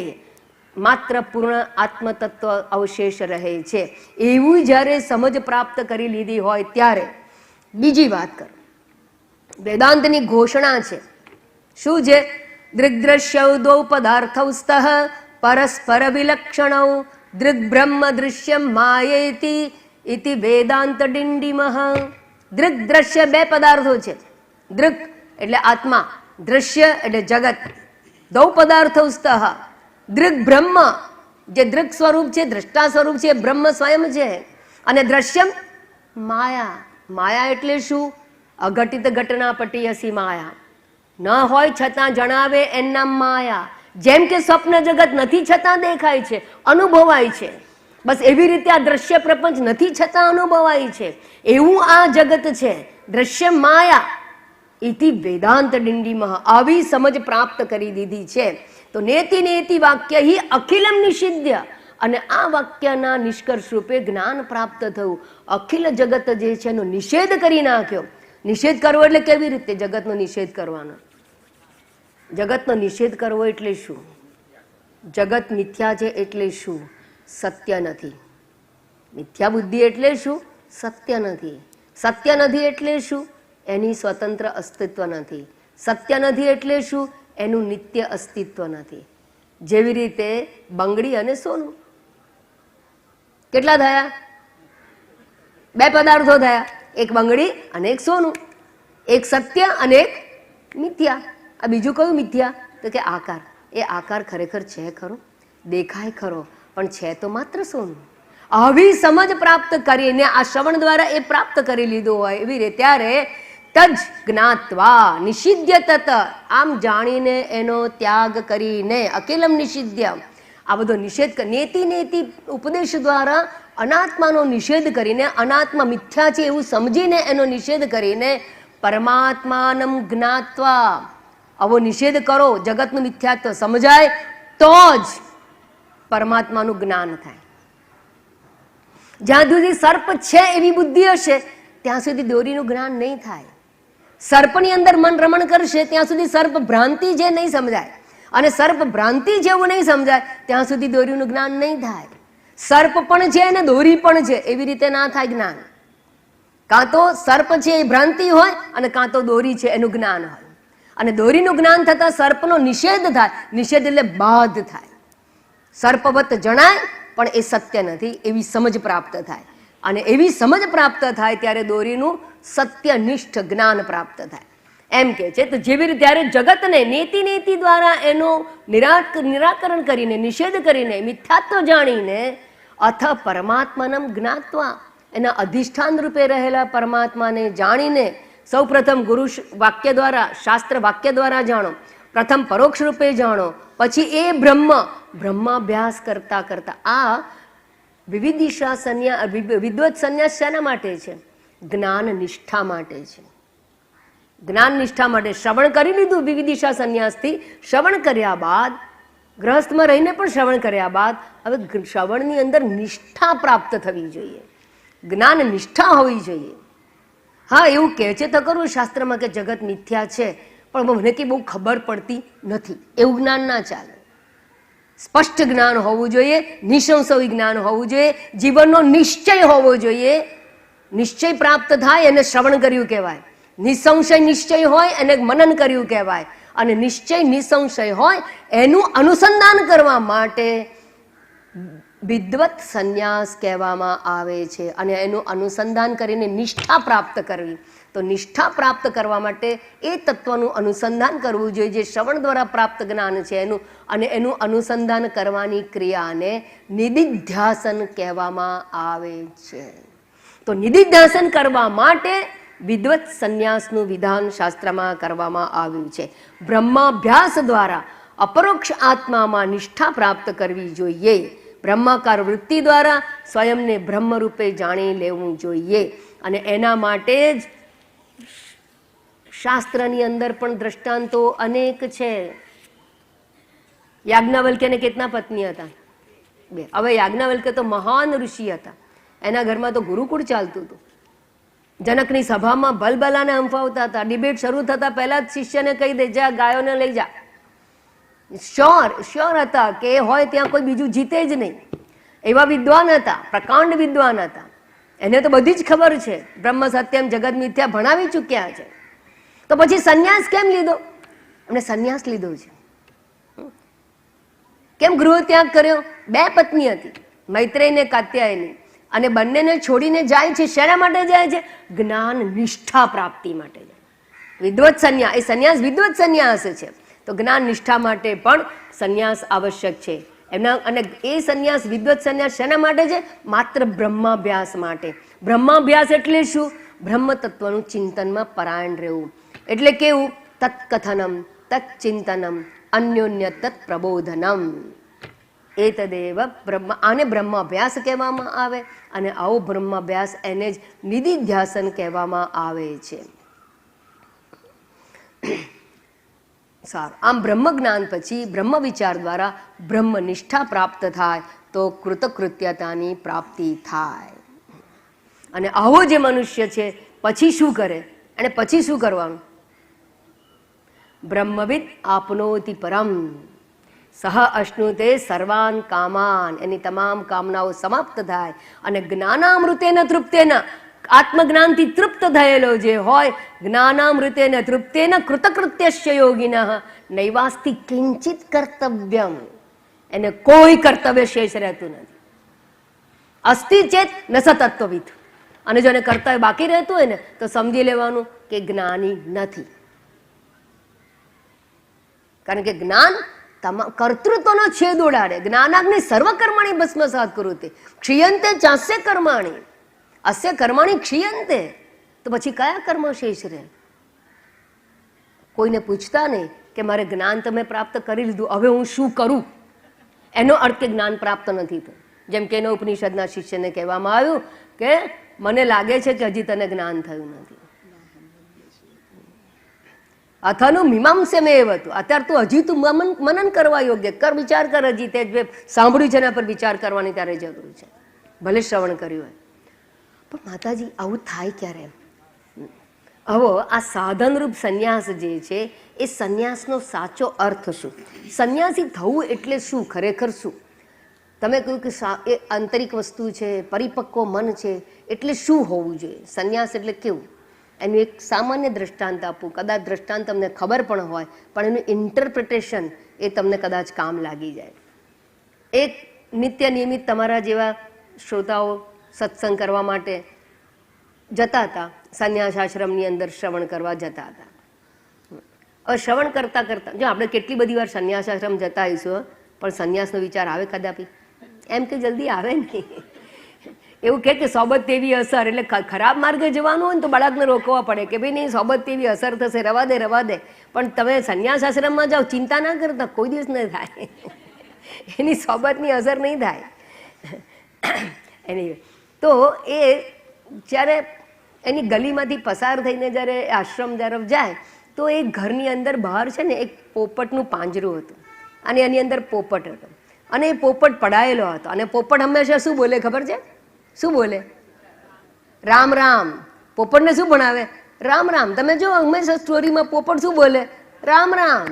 માત્ર પૂર્ણ આત્મતત્વ અવશેષ રહે છે. એવું જ્યારે સમજ પ્રાપ્ત કરી લીધી હોય ત્યારે બીજી વાત કરો. વેદાંતની ઘોષણા છે. શું છે? દૃગ્દ્રશ્યૌ દ્વૌ પદાર્થૌ સ્તઃ પરસ્પર વિલક્ષણૌ દૃગ્બ્રહ્મ દૃશ્યમ માયેતિ ઇતિ વેદાંત ડિંડિમઃ. દૃગ દ્રશ્ય બે પદાર્થો છે. દૃગ એટલે આત્મા, દ્રશ્ય એટલે જગત. દૌ પદાર્થો સ્તઃ, દૃગ બ્રહ્મ જે દૃગ સ્વરૂપ છે, દ્રષ્ટા સ્વરૂપ છે, બ્રહ્મ સ્વયં છે. અને દ્રશ્યમ માયા. માયા એટલે શું? અઘટિત ઘટના પટી અસી માયા. ન હોય છતાં જણાવે એનું નામ માયા. જેમ કે સ્વપ્ન જગત નથી છતાં દેખાય છે, અનુભવાય છે, બસ એવી રીતે આ દ્રશ્ય પ્રપંચ નથી છતાં અનુભવાય છે. એવું આ જગત છે. દ્રશ્ય માયા ઇતિ વેદાંત ડિંડીમઃ. આવી સમજ પ્રાપ્ત કરી દીધી છે. તો નેતિ નેતિ વાક્ય હિ અખિલમ નિષિધ્ય. અને આ વાક્યના નિષ્કર્ષ રૂપે જ્ઞાન પ્રાપ્ત થયું. અખિલ જગત જે છે એનો નિષેધ કરી નાખ્યો. નિષેધ કરવો એટલે કેવી રીતે જગતનો નિષેધ કરવાનો? જગતનો નિષેધ કરવો એટલે શું? જગત મિથ્યા છે એટલે શું? સત્ય નથી. મિથ્યા બુદ્ધિ એટલે શું? સત્ય નથી. સત્ય નથી એટલે શું? એની સ્વતંત્ર અસ્તિત્વ નથી. સત્ય નથી એટલે શું? એનું નિત્ય અસ્તિત્વ નથી. જેવી રીતે બંગડી અને સોનું કેટલા થયા? બે પદાર્થો થયા, એક બંગડી અને એક સોનું. એક સત્ય અને એક મિથ્યા. આ બીજું કયું મિથ્યા? તો કે આકાર. એ આકાર ખરેખર છે ખરો? દેખાય ખરો, પણ છે તો માત્ર સોનું. આવી સમજ પ્રાપ્ત કરીને આ શ્રવણ દ્વારા એ પ્રાપ્ત કરી લીધું હોય એવી રીતે ત્યારે તજ જ્ઞાત્વા નિષિધ્ય તત, આમ જાણીને એનો ત્યાગ કરીને અકેલમ નિષિધ્ય, આ બધો નિષેધ નેતિ નેતિ ઉપદેશ દ્વારા અનાત્માનો નિષેધ કરીને, અનાત્મા મિથ્યા છે એવું સમજીને એનો નિષેધ કરીને પરમાત્માનમ જ્ઞાત્વા, આવો નિષેધ કરો, જગતનું મિથ્યાત્વ સમજાય તો જ પરમાત્માનું જ્ઞાન થાય. જ્યાં સુધી સર્પ છે એવી બુદ્ધિ હશે ત્યાં સુધી દોરીનું જ્ઞાન નહીં થાય. સર્પની અંદર મન રમણ કરશે ત્યાં સુધી સર્પ ભ્રાંતિ છે નહીં સમજાય, અને સર્પ ભ્રાંતિ જેવું નહીં સમજાય ત્યાં સુધી દોરીનું જ્ઞાન નહીં થાય. સર્પ પણ છે અને દોરી પણ છે એવી રીતે ના થાય જ્ઞાન. કાં તો સર્પ છે એ ભ્રાંતિ હોય અને કાં તો દોરી છે એનું જ્ઞાન હોય. અને દોરીનું જ્ઞાન થતા સર્પનો નિષેધ થાય. નિષેધ એટલે બાધ થાય. સર્પવત જણાય પણ એ સત્ય નથી એવી સમજ પ્રાપ્ત થાય. અને એવી સમજ પ્રાપ્ત થાય ત્યારે દોરીનું સત્યનિષ્ઠ જ્ઞાન પ્રાપ્ત થાય. એમ કે છે તો જેવી રીતે ત્યારે જગતને નેતિ નેતિ દ્વારા એનો નિરાકરણ કરીને, નિષેધ કરીને, મિથ્યાત્વ જાણીને અથ પરમાત્માનમ જ્ઞાત્વા, એના અધિષ્ઠાન રૂપે રહેલા પરમાત્માને જાણીને સૌ પ્રથમ ગુરુ વાક્ય દ્વારા, શાસ્ત્ર વાક્ય દ્વારા જાણો, પ્રથમ પરોક્ષ રૂપે જાણો, પછી એ બ્રહ્માભ્યાસ કરતા કરતા. આ વિવિધિશા સંન્યાસ, વિદ્વત સંન્યાસ શાના માટે છે? જ્ઞાન નિષ્ઠા માટે છે. જ્ઞાન નિષ્ઠા માટે શ્રવણ કરી લીધું. વિવિધિશા સંન્યાસથી શ્રવણ કર્યા બાદ, ગ્રહસ્થમાં રહીને પણ શ્રવણ કર્યા બાદ હવે શ્રવણની અંદર નિષ્ઠા પ્રાપ્ત થવી જોઈએ, જ્ઞાન નિષ્ઠા હોવી જોઈએ. હા, એવું કહે છે તો ખરું શાસ્ત્રમાં કે જગત મિથ્યા છે, પણ મને કે બહુ ખબર પડતી નથી, એવું જ્ઞાન ના ચાલે. સ્પષ્ટ જ્ઞાન હોવું જોઈએ, નિસંશય જ્ઞાન હોવું જોઈએ, જીવનનો નિશ્ચય હોવો જોઈએ. નિશ્ચય પ્રાપ્ત થાય એને શ્રવણ કર્યું કહેવાય. નિસંશય નિશ્ચય હોય એને મનન કર્યું કહેવાય. અને નિશ્ચય નિસંશય હોય એનું અનુસંધાન કરવા માટે વિદ્વત સંન્યાસ કહેવામાં આવે છે. અને એનું અનુસંધાન કરીને નિષ્ઠા પ્રાપ્ત કરવી. તો નિષ્ઠા પ્રાપ્ત કરવા માટે એ તત્વનું અનુસંધાન કરવું જોઈએ જે શ્રવણ દ્વારા પ્રાપ્ત જ્ઞાન છે એનું. અને એનું અનુસંધાન કરવાની ક્રિયાને નિદિધ્યાસન કહેવામાં આવે છે. તો નિદિધ્યાસન કરવા માટે વિદ્વત સંન્યાસનું વિધાન શાસ્ત્રમાં કરવામાં આવ્યું છે. બ્રહ્માભ્યાસ દ્વારા અપરોક્ષ આત્મામાં નિષ્ઠા પ્રાપ્ત કરવી જોઈએ. બ્રહ્માકાર વૃત્તિ દ્વારા સ્વયંને બ્રહ્મરૂપે જાણી લેવું જોઈએ. અને એના માટે જ શાસ્ત્રની અંદર પણ દ્રષ્ટાંતો અનેક છે. યાજ્ઞવલ્ક્યને કેટલા પત્ની હતા? બે. હવે યાજ્ઞવલ્ક્ય તો મહાન ઋષિ હતા, એના ઘરમાં તો ગુરુકુળ ચાલતું હતું. જનકની સભામાં ભલભલાને હંફાવતા હતા. ડિબેટ શરૂ થતા પહેલા જ શિષ્યને કહી દે, જા ગાયોને લઈ જા. શ્યોર હતા કે એ હોય ત્યાં કોઈ બીજું જીતે જ નહીં. એવા વિદ્વાન હતા, પ્રકાંડ વિદ્વાન હતા. એને તો બધી જ ખબર છે, બ્રહ્મ સત્યમ જગત મિથ્યા ભણાવી ચૂક્યા છે. તો પછી સંન્યાસ કેમ લીધો? એમણે સંન્યાસ લીધો છે. કેમ ગૃહ ત્યાગ કર્યો? 2 પત્ની હતી, મૈત્રેય ને કાત્યાયની, અને બંનેને છોડીને જાય છે. શેના માટે જાય છે? જ્ઞાન નિષ્ઠા પ્રાપ્તિ માટે. વિદ્વત સંન્યાસ, એ સંન્યાસ વિદ્વત સંન્યાસ છે. તો જ્ઞાન નિષ્ઠા માટે પણ સંન્યાસ આવશ્યક છે એમના. અને એ સંન્યાસ વિદ્વત સંન્યાસ શેના માટે છે? માત્ર બ્રહ્માભ્યાસ માટે. બ્રહ્માભ્યાસ એટલે શું? બ્રહ્મ તત્વનું ચિંતનમાં પરાયણ રહેવું. એટલે કેવું? તત્કથનમ તત્ચિંતનમ અન્યોન્ય તત્ પ્રબોધનમ. એ તદેવ બ્રહ્મ, આને બ્રહ્માભ્યાસ કહેવામાં આવે. અને આવો બ્રહ્માભ્યાસ એને જ નિધિધ્યાસન કહેવામાં આવે છે. સારું. આમ બ્રહ્મ જ્ઞાન પછી બ્રહ્મ વિચાર દ્વારા બ્રહ્મ નિષ્ઠા પ્રાપ્ત થાય તો કૃતકૃત્યતાની પ્રાપ્તિ થાય. અને આવો જે મનુષ્ય છે પછી શું કરે? અને પછી શું કરવાનું? બ્રહ્મવિદ આપનોતિ પરમ સહ અશ્નુતે સર્વાન કામાન. એની તમામ કામનાઓ સમાપ્ત થાય અને જ્ઞાનામૃતેન તૃપ્તેન, આત્મજ્ઞાનથી તૃપ્ત થયેલો જે હોય, જ્ઞાનામૃતેન તૃપ્તેન કૃતકૃત્યસ્ય યોગિનઃ નૈવાસ્તિ કિંચિત કર્તવ્યમ. એને કોઈ કર્તવ્ય શેષ રહેતું નથી. અસ્તિ ચેત ન સ તત્વવિદ. અને જો એને કર્તવ્ય બાકી રહેતું હોય ને તો સમજી લેવાનું કે જ્ઞાની નથી. કારણ કે જ્ઞાન કર્તૃત્વનો છેદ ઉડાડે. જ્ઞાનાગ્નિ સર્વકર્માણી ભસ્મસાત કુરુતે ક્ષીયંતે ચાસ્ય કર્માણી અસ્ય કર્માણી ક્ષીયંતે. તો પછી કયા કર્મ શેષ રહે? કોઈને પૂછતા નહીં કે મારે જ્ઞાન તમે પ્રાપ્ત કરી લીધું, હવે હું શું કરું? એનો અર્થ કે જ્ઞાન પ્રાપ્ત નથી થયું. જેમ કે એનો ઉપનિષદના શિષ્યને કહેવામાં આવ્યું કે મને લાગે છે કે હજી તને જ્ઞાન થયું નથી. અથનું મીમાંસેમેવ હતું. અત્યારે તું હજી તું મનન કરવા યોગ્ય કર, વિચાર કર. હજી તે જ સાંભળ્યું છે એના પર વિચાર કરવાની તારે જરૂર છે, ભલે શ્રવણ કર્યું હોય. પણ માતાજી આવું થાય ક્યારે? હવે આ સાધનરૂપ સંન્યાસ જે છે એ સંન્યાસનો સાચો અર્થ શું? સંન્યાસી થવું એટલે શું? ખરેખર શું? તમે કહ્યું કે એ આંતરિક વસ્તુ છે, પરિપક્વ મન છે, એટલે શું હોવું જોઈએ? સંન્યાસ એટલે કેવું? એનું એક સામાન્ય દ્રષ્ટાંત આપું. કદાચ દ્રષ્ટાંત તમને ખબર પણ હોય, પણ એનું ઇન્ટરપ્રિટેશન એ તમને કદાચ કામ લાગી જાય. એક નિત્ય નિયમિત તમારા જેવા શ્રોતાઓ સત્સંગ કરવા માટે જતા હતા, સંન્યાસ આશ્રમની અંદર શ્રવણ કરવા જતા હતા. હવે શ્રવણ કરતાં કરતાં જો આપણે કેટલી બધી વાર સંન્યાસ આશ્રમ જતા આવીશું, પણ સંન્યાસનો વિચાર આવે કદાપી? એમ કે જલ્દી આવે નહીં. એવું કે સોબત તેવી અસર, એટલે ખરાબ માર્ગે જવાનું હોય ને તો બાળકને રોકવા પડે કે ભાઈ નહીં, સોબત તેવી અસર થશે, રવા દે. પણ તમે સંન્યાસ આશ્રમમાં જાઓ, ચિંતા ના કરતા, કોઈ દિવસ નહીં થાય. એની સોબતની અસર નહીં થાય. એની તો એ જ્યારે એની ગલીમાંથી પસાર થઈને જ્યારે આશ્રમ તરફ જાય તો એ ઘરની અંદર બહાર છે ને એક પોપટનું પાંજરું હતું અને એની અંદર પોપટ હતો અને એ પોપટ પડાયેલો હતો. અને પોપટ હંમેશા શું બોલે ખબર છે? શું બોલે? રામ રામ. પોપટને શું ભણાવે? રામ રામ. તમે જો હંમેશા સ્ટોરીમાં પોપટ શું બોલે? રામ રામ.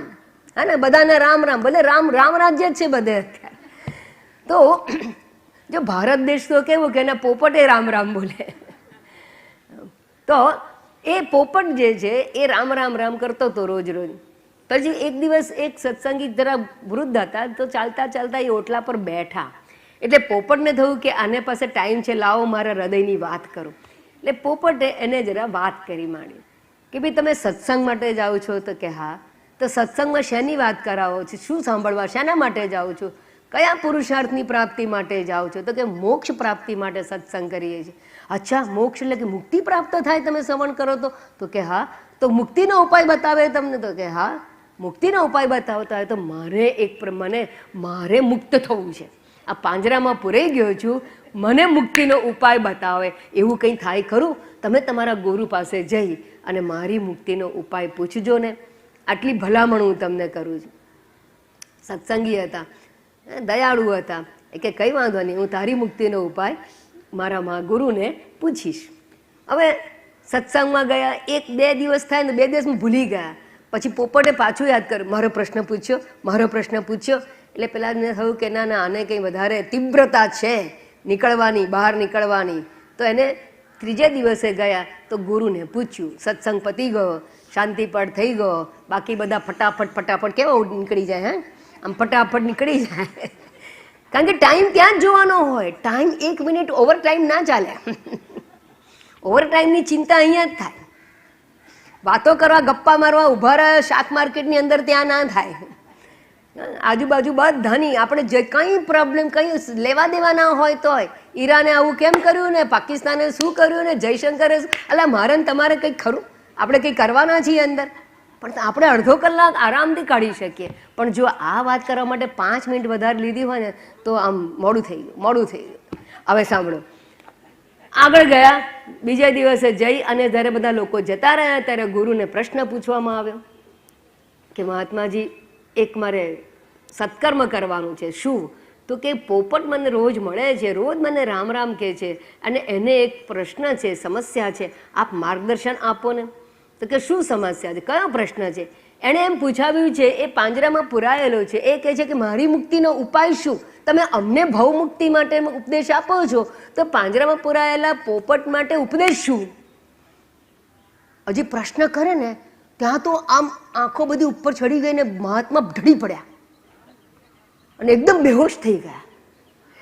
હા ને, બધાને રામ રામ. ભલે રામ રાજ્ય જ છે બધે અત્યારે. તો જો ભારત દેશ તો કેવું કે એના પોપટે રામ રામ બોલે. તો એ પોપટ જે છે એ રામ રામ કરતો હતો રોજ. પછી એક દિવસ એક સત્સંગી જરા વૃદ્ધ હતા, તો ચાલતા ચાલતા એ ઓટલા પર બેઠા. એટલે પોપટને થયું કે આને પાસે ટાઈમ છે, લાવો મારા હૃદયની વાત કરું. એટલે પોપટે એને જરા વાત કરી માંડી કે ભાઈ તમે સત્સંગ માટે જાઓ છો? તો કે હા. તો સત્સંગમાં શેની વાત કરાવો છો? શું સાંભળવા, શેના માટે જાઓ છો? કયા પુરુષાર્થની પ્રાપ્તિ માટે જાઓ છો? તો કે મોક્ષ પ્રાપ્તિ માટે સત્સંગ કરીએ છીએ. અચ્છા, મોક્ષ એટલે કે મુક્તિ પ્રાપ્ત થાય તમે શ્રવણ કરો તો? તો કે હા. તો મુક્તિનો ઉપાય બતાવે તમને? તો કે હા. મુક્તિનો ઉપાય બતાવતા હોય તો મારે મુક્ત થવું છે, આ પાંજરામાં પૂરાઈ ગયો છું, મને મુક્તિનો ઉપાય બતાવે એવું કંઈ થાય ખરું? તમે તમારા ગુરુ પાસે જઈ અને મારી મુક્તિનો ઉપાય પૂછજો ને. આટલી ભલામણ હું તમને કરું છું. સત્સંગી હતા, દયાળુ હતા, એ કે કંઈ વાંધો નહીં, હું તારી મુક્તિનો ઉપાય મારા ગુરુને પૂછીશ. હવે સત્સંગમાં ગયા, 1-2 દિવસ થાય ને 2 દિવસમાં ભૂલી ગયા. પછી પોપટે પાછું યાદ કર્યું, મારો પ્રશ્ન પૂછ્યો. એટલે પેલાને થયું કે ના આને કંઈ વધારે તીવ્રતા છે નીકળવાની, બહાર નીકળવાની. તો એને 3જે દિવસે ગયા તો ગુરુને પૂછ્યું. સત્સંગ પતી ગયો, શાંતિપાઠ થઈ ગયો. બાકી બધા ફટાફટ કેવો નીકળી જાય, હે આમ ફટાફટ નીકળી જાય. કારણ કે ટાઈમ ત્યાં જ જોવાનો હોય. ટાઈમ 1 મિનિટ ઓવર ટાઈમ ના ચાલે. ઓવર ટાઈમની ચિંતા અહીંયા જ થાય. વાતો કરવા, ગપ્પા મારવા ઊભા રહ્યા શાક માર્કેટની અંદર, ત્યાં ના થાય. આજુબાજુ બધાની આપણે જે કંઈ પ્રોબ્લેમ, કંઈ લેવા દેવા ના હોય તોય ઈરાને આવું કેમ કર્યું ને પાકિસ્તાને શું કર્યું ને જયશંકરે, એટલે મારે ને તમારે કંઈક ખરું, આપણે કંઈ કરવાના છીએ અંદર, પણ આપણે અડધો કલાક આરામથી કાઢી શકીએ. પણ જો આ વાત કરવા માટે 5 મિનિટ વધારે લીધી હોય ને તો આમ મોડું થઈ ગયું. હવે સાંભળો, આગળ ગયા. બીજા દિવસે જઈ અને જ્યારે બધા લોકો જતા રહ્યા ત્યારે ગુરુને પ્રશ્ન પૂછવામાં આવ્યો કે મહાત્માજી, એક મારે સત્કર્મ કરવાનું છે. શું? તો કે પોપટ મને રોજ મળે છે, રોજ મને રામ રામ કહે છે, અને એને એક પ્રશ્ન છે, સમસ્યા છે, આપ માર્ગદર્શન આપો ને. તો કે શું સમસ્યા છે, કયો પ્રશ્ન છે? એણે એમ પૂછાવ્યું છે, એ પાંજરામાં પુરાયેલો છે, એ કહે છે કે મારી મુક્તિનો ઉપાય શું? તમે અમને ભવમુક્તિ માટે ઉપદેશ આપો છો, તો પાંજરામાં પુરાયેલા પોપટ માટે ઉપદેશ શું? હજી પ્રશ્ન કરે ને ત્યાં તો આમ આંખો બધી ઉપર ચડી ગઈ ને મહાત્મા ઢળી પડ્યા અને એકદમ બેહોશ થઈ ગયા.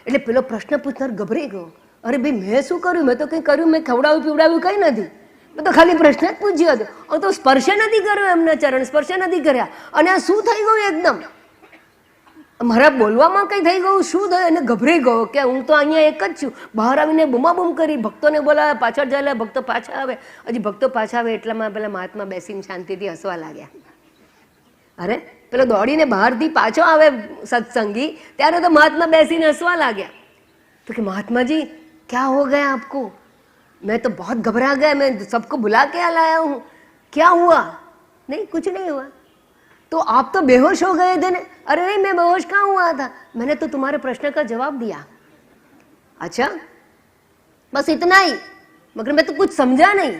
એટલે પેલો પ્રશ્ન પૂછનાર ગભરાઈ ગયો. અરે ભાઈ, મેં શું કર્યું? મેં તો કંઈ કર્યું, મેં ખવડાવ્યું પીવડાવ્યું કંઈ નથી, મેં તો ખાલી પ્રશ્ન જ પૂછ્યો હતો. હું તો સ્પર્શ નથી કર્યો, એમના ચરણ સ્પર્શ નથી કર્યા. અને આ શું થઈ ગયું? એકદમ મારા બોલવામાં કંઈ થઈ ગયું, શું થયું? એને ગભરાઈ ગયો કે હું તો અહીંયા એક જ છું. બહાર આવીને બૂમાબૂમ કરી, ભક્તોને બોલાવે, પાછળ ચાલે, ભક્તો પાછા આવે. હજી ભક્તો પાછા આવે એટલામાં પેલા મહાત્મા બેસીને શાંતિથી હસવા લાગ્યા. અરે પેલો દોડીને બહારથી પાછો આવે સત્સંગી, ત્યારે તો મહાત્મા બેસીને હસવા લાગ્યા. તો કે મહાત્માજી ક્યાં હો ગયા આપકો? मैं तो बहुत घबरा गया, मैं सबको बुला के लाया हूँ, क्या हुआ? नहीं, कुछ नहीं हुआ. तो आप तो बेहोश हो गए थे. अरे नहीं, मैं बेहोश कहाँ हुआ था, मैंने तो तुम्हारे प्रश्न का जवाब दिया. अच्छा, बस इतना ही, मगर मैं तो कुछ समझा नहीं.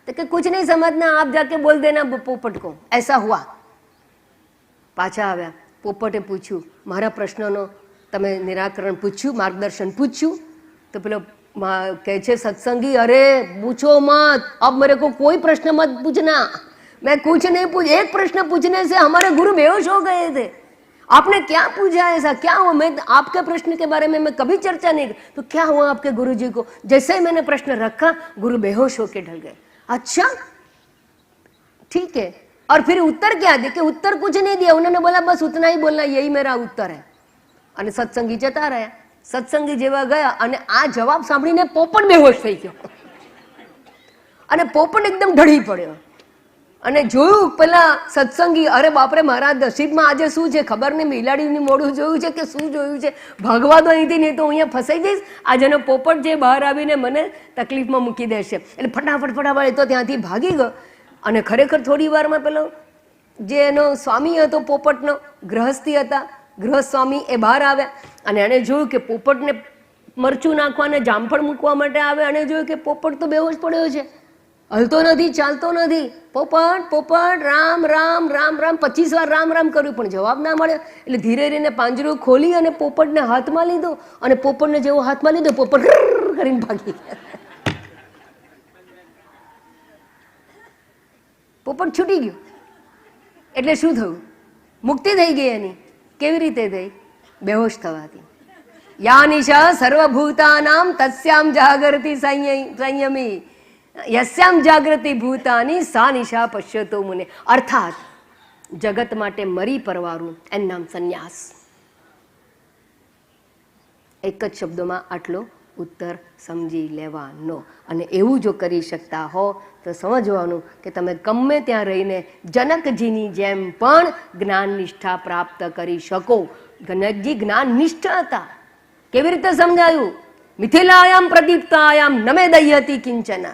तो कि कुछ नहीं समझना, आप जाके बोल देना पोपट को ऐसा हुआ. પાછા આવ્યા. પોપટે પૂછ્યું, મારા પ્રશ્નનો તમે નિરાકરણ પૂછ્યું, માર્ગદર્શન પૂછ્યું? તો પેલો કહે છે सत्संगी, अरे पूछो मत, अब मेरे को कोई प्रश्न मत पूछना, मैं कुछ नहीं पूछ. एक प्रश्न पूछने से हमारे गुरु बेहोश हो गए थे. आपने क्या पूछा ऐसा, क्या हुआ? मैं आपके प्रश्न के बारे में मैं कभी चर्चा नहीं की. तो क्या हुआ आपके गुरुजी को? जैसे ही मैंने प्रश्न रखा, गुरु बेहोश होके ढल गए. अच्छा, ठीक है. और फिर उत्तर क्या दे? कि उत्तर कुछ नहीं दिया. उन्होंने बोला बस उतना ही बोलना, यही मेरा उत्तर है. અને સત્સંગી જતા રહ્યા. સત્સંગી જેવા ગયા અને આ જવાબ સાંભળીને પોપટ બેહોશ થઈ ગયો અને પોપટ એકદમ ઢળી પડ્યો અને જોયું પેલા સત્સંગી, અરે બાપરે, મારા નસીબમાં આજે શું છે ખબર નહીં, બિલાડીની મોઢું જોયું છે કે શું જોયું છે, ભાગવા દો અહીંથી, નહીં તો અહીંયા ફસાઈ જઈશ. આજનો પોપટ જે બહાર આવીને મને તકલીફમાં મૂકી દેશે. એટલે ફટાફટ એ તો ત્યાંથી ભાગી ગયો. અને ખરેખર થોડી વારમાં પેલો જે એનો સ્વામી હતો પોપટનો, ગૃહસ્થી હતા, ગૃહસ્થ સ્વામી, એ બહાર આવ્યા અને એણે જોયું કે પોપટને મરચું નાખવા અને જામફળ મૂકવા માટે આવે અને જોયું કે પોપટ તો બેહોશ પડ્યો છે, હલતો નથી, ચાલતો નથી. પોપટ પોપટ, રામ રામ રામ રામ, 25 વાર રામ રામ કર્યું પણ જવાબ ના મળ્યો. એટલે ધીરે ધીરે પાંજરું ખોલી અને પોપટને હાથમાં લીધો અને પોપટને જેવો હાથમાં લીધો, પોપટ કરીને ભાગી ગયા. પોપટ છૂટી ગયો. એટલે શું થયું? મુક્તિ થઈ ગઈ એની. કેવી રીતે થઈ? બેહોશ થવાથી. યા નિશા સર્વભૂતાનામ તસ્યામ જાગૃતિ સંયમી, યસ્યામ જાગૃતિ ભૂતાની સા નિશા પશ્યતો મુને. અર્થાત જગત માટે મરી પરવારું, એનું નામ સંન્યાસ. એક જ શબ્દોમાં આટલો ઉત્તર સમજી લેવાનો. અને એવું જો કરી શકતા હો તો સમજવાનું કે તમે ગમે ત્યાં રહીને જનકજીની જેમ પણ જ્ઞાન નિષ્ઠા પ્રાપ્ત કરી શકો. જનકજી જ્ઞાન નિષ્ઠ હતા. કેવી રીતે સમજાયું? મિથિલાયામ પ્રદીપ્તાયામ નમે દહ્યતી કિંચન.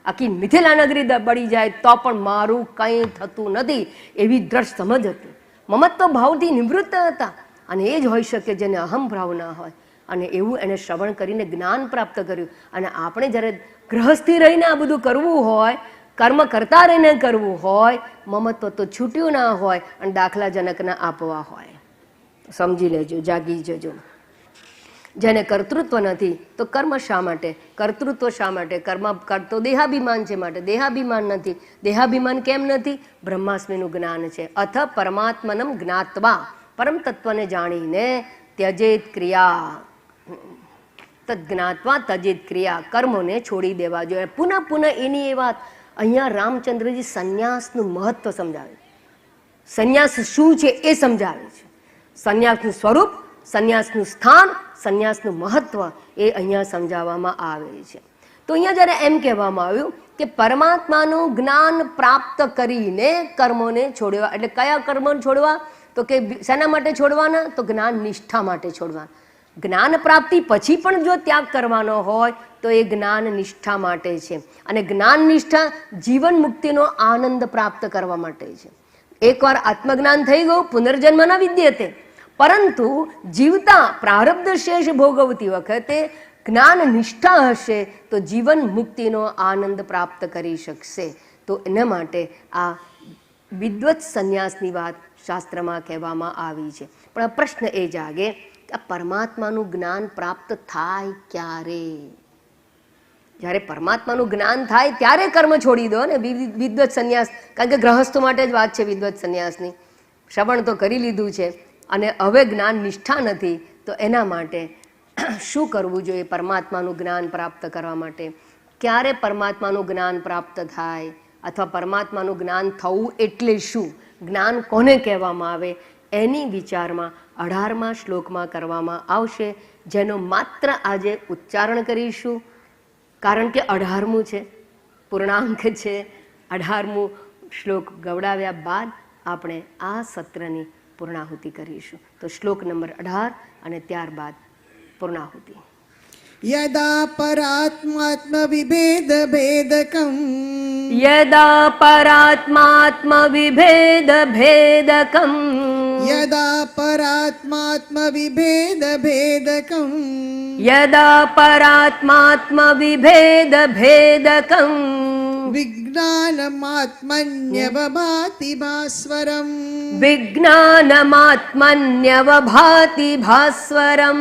આખી મિથિલા નગરી બળી જાય તો પણ મારું કંઈ થતું નથી, એવી દ્રઢ સમજ હતી. મમત્વ ભાવથી નિવૃત્ત હતા. અને એ જ હોઈ શકે જેને અહમ ભાવ ના હોય, અને એવું એને શ્રવણ કરીને જ્ઞાન પ્રાપ્ત કર્યું. અને આપણે જ્યારે ગ્રહસ્થી રહીને આ બધું કરવું હોય, કર્મ કરતા રહીને કરવું હોય, મમત્વ તો છૂટ્યું ના હોય અને દાખલાજનકના આપવા હોય. સમજી લેજો, જાગી જજો. જેને કર્તૃત્વ નથી તો કર્મ શા માટે, કર્તૃત્વ શા માટે? કર્મ કરતો દેહાભિમાન છે માટે દેહાભિમાન નથી. દેહાભિમાન કેમ નથી? બ્રહ્માસ્મિનું જ્ઞાન છે. અથ પરમાત્મનમ જ્ઞાત્વા, પરમ તત્વને જાણીને ત્યજેત ક્રિયા, તદ્જ્ઞાત્વા તજેત ક્રિયા, કર્મોને છોડી દેવા જોઈએ. પુનઃ પુનઃ એની એ વાત અહીંયા રામચંદ્રજી સંન્યાસનું મહત્વ સમજાવે છે. સંન્યાસ શું છે એ સમજાવે છે. સંન્યાસનું સ્વરૂપ, સંન્યાસનું સ્થાન, સંન્યાસનું મહત્વ એ અહીંયા સમજાવવામાં આવે છે. તો અહીંયા જ્યારે એમ કહેવામાં આવ્યું કે પરમાત્માનું જ્ઞાન પ્રાપ્ત કરીને કર્મોને છોડવા, એટલે કયા કર્મોને છોડવા? તો કે શેના માટે છોડવાના? તો જ્ઞાન નિષ્ઠા માટે છોડવાના. જ્ઞાન પ્રાપ્તિ પછી પણ જો ત્યાગ કરવાનો હોય તો એ જ્ઞાન નિષ્ઠા માટે છે. અને જ્ઞાન નિષ્ઠા જીવન મુક્તિનો આનંદ પ્રાપ્ત કરવા માટે છે. એકવાર આત્મજ્ઞાન થઈ ગયું, પુનર્જન્મ ન વિદ્યતે, પરંતુ જીવતા પ્રારબ્ધ શેષ ભોગવતી વખતે જ્ઞાન નિષ્ઠા હશે તો જીવન મુક્તિનો આનંદ પ્રાપ્ત કરી શકશે. તો એના માટે આ વિદ્વત સંન્યાસની વાત શાસ્ત્રમાં કહેવામાં આવી છે. પણ આ પ્રશ્ન એ જાગે કે આ પરમાત્માનું જ્ઞાન પ્રાપ્ત થાય ક્યારે? જ્યારે પરમાત્માનું જ્ઞાન થાય ત્યારે કર્મ છોડી દો ને વિદ્વત સંન્યાસ. કારણ કે ગ્રહસ્થો માટે જ વાત છે વિદ્વત સંન્યાસની. શ્રવણ તો કરી લીધું છે અને હવે જ્ઞાન નિષ્ઠા નથી, તો એના માટે શું કરવું જોઈએ પરમાત્માનું જ્ઞાન પ્રાપ્ત કરવા માટે? ક્યારે પરમાત્માનું જ્ઞાન પ્રાપ્ત થાય, અથવા પરમાત્માનું જ્ઞાન થવું એટલે શું, જ્ઞાન કોને કહેવામાં આવે, એની વિચારમાં 18મા શ્લોકમાં કરવામાં આવશે, જેનો માત્ર આજે ઉચ્ચારણ કરીશું. કારણ કે 18મું છે, પૂર્ણાંક છે. 18મું શ્લોક ગવડાવ્યા બાદ આપણે આ સત્રની પૂર્ણાહુતિ કરીશું. તો શ્લોક નંબર 18 અને ત્યારબાદ પૂર્ણાહુતિ. યદા પરાત્માત્મ વિભેદ ભેદકમ, યદા પરાત્માત્મ વિભેદ ભેદકમ, યદા પરાત્માત્મ વિભેદ ભેદકમ, યદા પરાત્માત્મ વિભેદ ભેદકમ, વિજ્ઞાનમાત્મન્યવભાતિ ભાસ્વરમ, વિજ્ઞાનમાત્મન્યવભાતિ ભાસ્વરમ,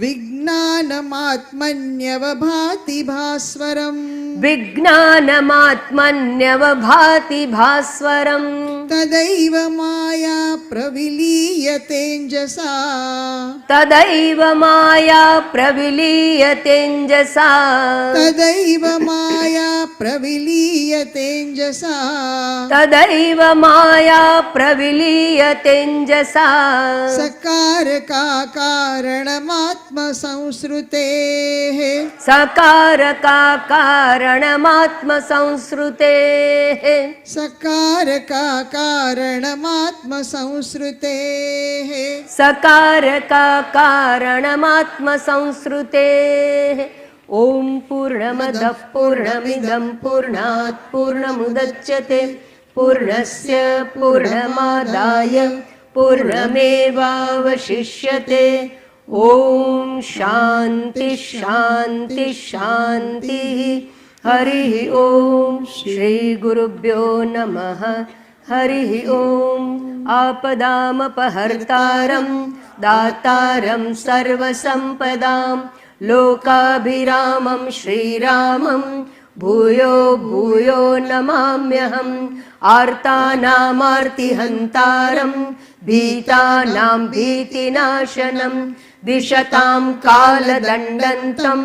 વિજ્ઞાનમાત્મન્યવભાતિ ભાસ્વરમ, વિજ્ઞાનમાત્મન્યવભાતિ ભાસ્વરમ, તદૈવ માયા પ્રવિલીયતેંજસા, તદૈવ માયા પ્રવિલીયતેંજસા, તદૈવ માયા પ્રવિલીયતેંજસા, તદૈવ માયા પ્રવિલીયતેંજસા, સકારકા કારણમાત્મ સંસ્રુતેઃ, સકારકા કારણમાત્મ સંસ્રુતેઃ, સકારકા કારણમાત્મ સંસ્રુતેઃ, સકારકા કારણમાત્મ સંસ્રુતેઃ. ઓમ પૂર્ણમદઃ પૂર્ણમિદં પૂર્ણાત પૂર્ણમુદચ્યતે પૂર્ણસ્ય પૂર્ણમાદાય પૂર્ણમેવાવશિષ્યતે. ઓમ શાંતિ શાંતિ શાંતિ. હરિ ઓમ. શ્રી ગુરુભ્યો નમઃ. હરિ ઓમ. આપદામપહર્તારં દાતારં સર્વસંપદાં લોકાભિરામં શ્રીરામં ભૂયો ભૂયો નમામ્યહમ. આર્તાનામાર્તિહંતારં ભીતાનાં ભીતિનાશનં દિશતાં કાલદંડન્तं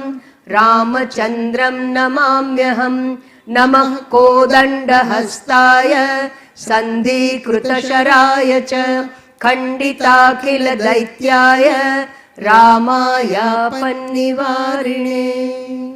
રામચંદ્રં નમામ્યહમ. નમઃ કોદંડહસ્તાય સંધિકૃતશરાય ચ ખંડિતાખિલદૈત્યાય રામાયાપન્નિવારિણે.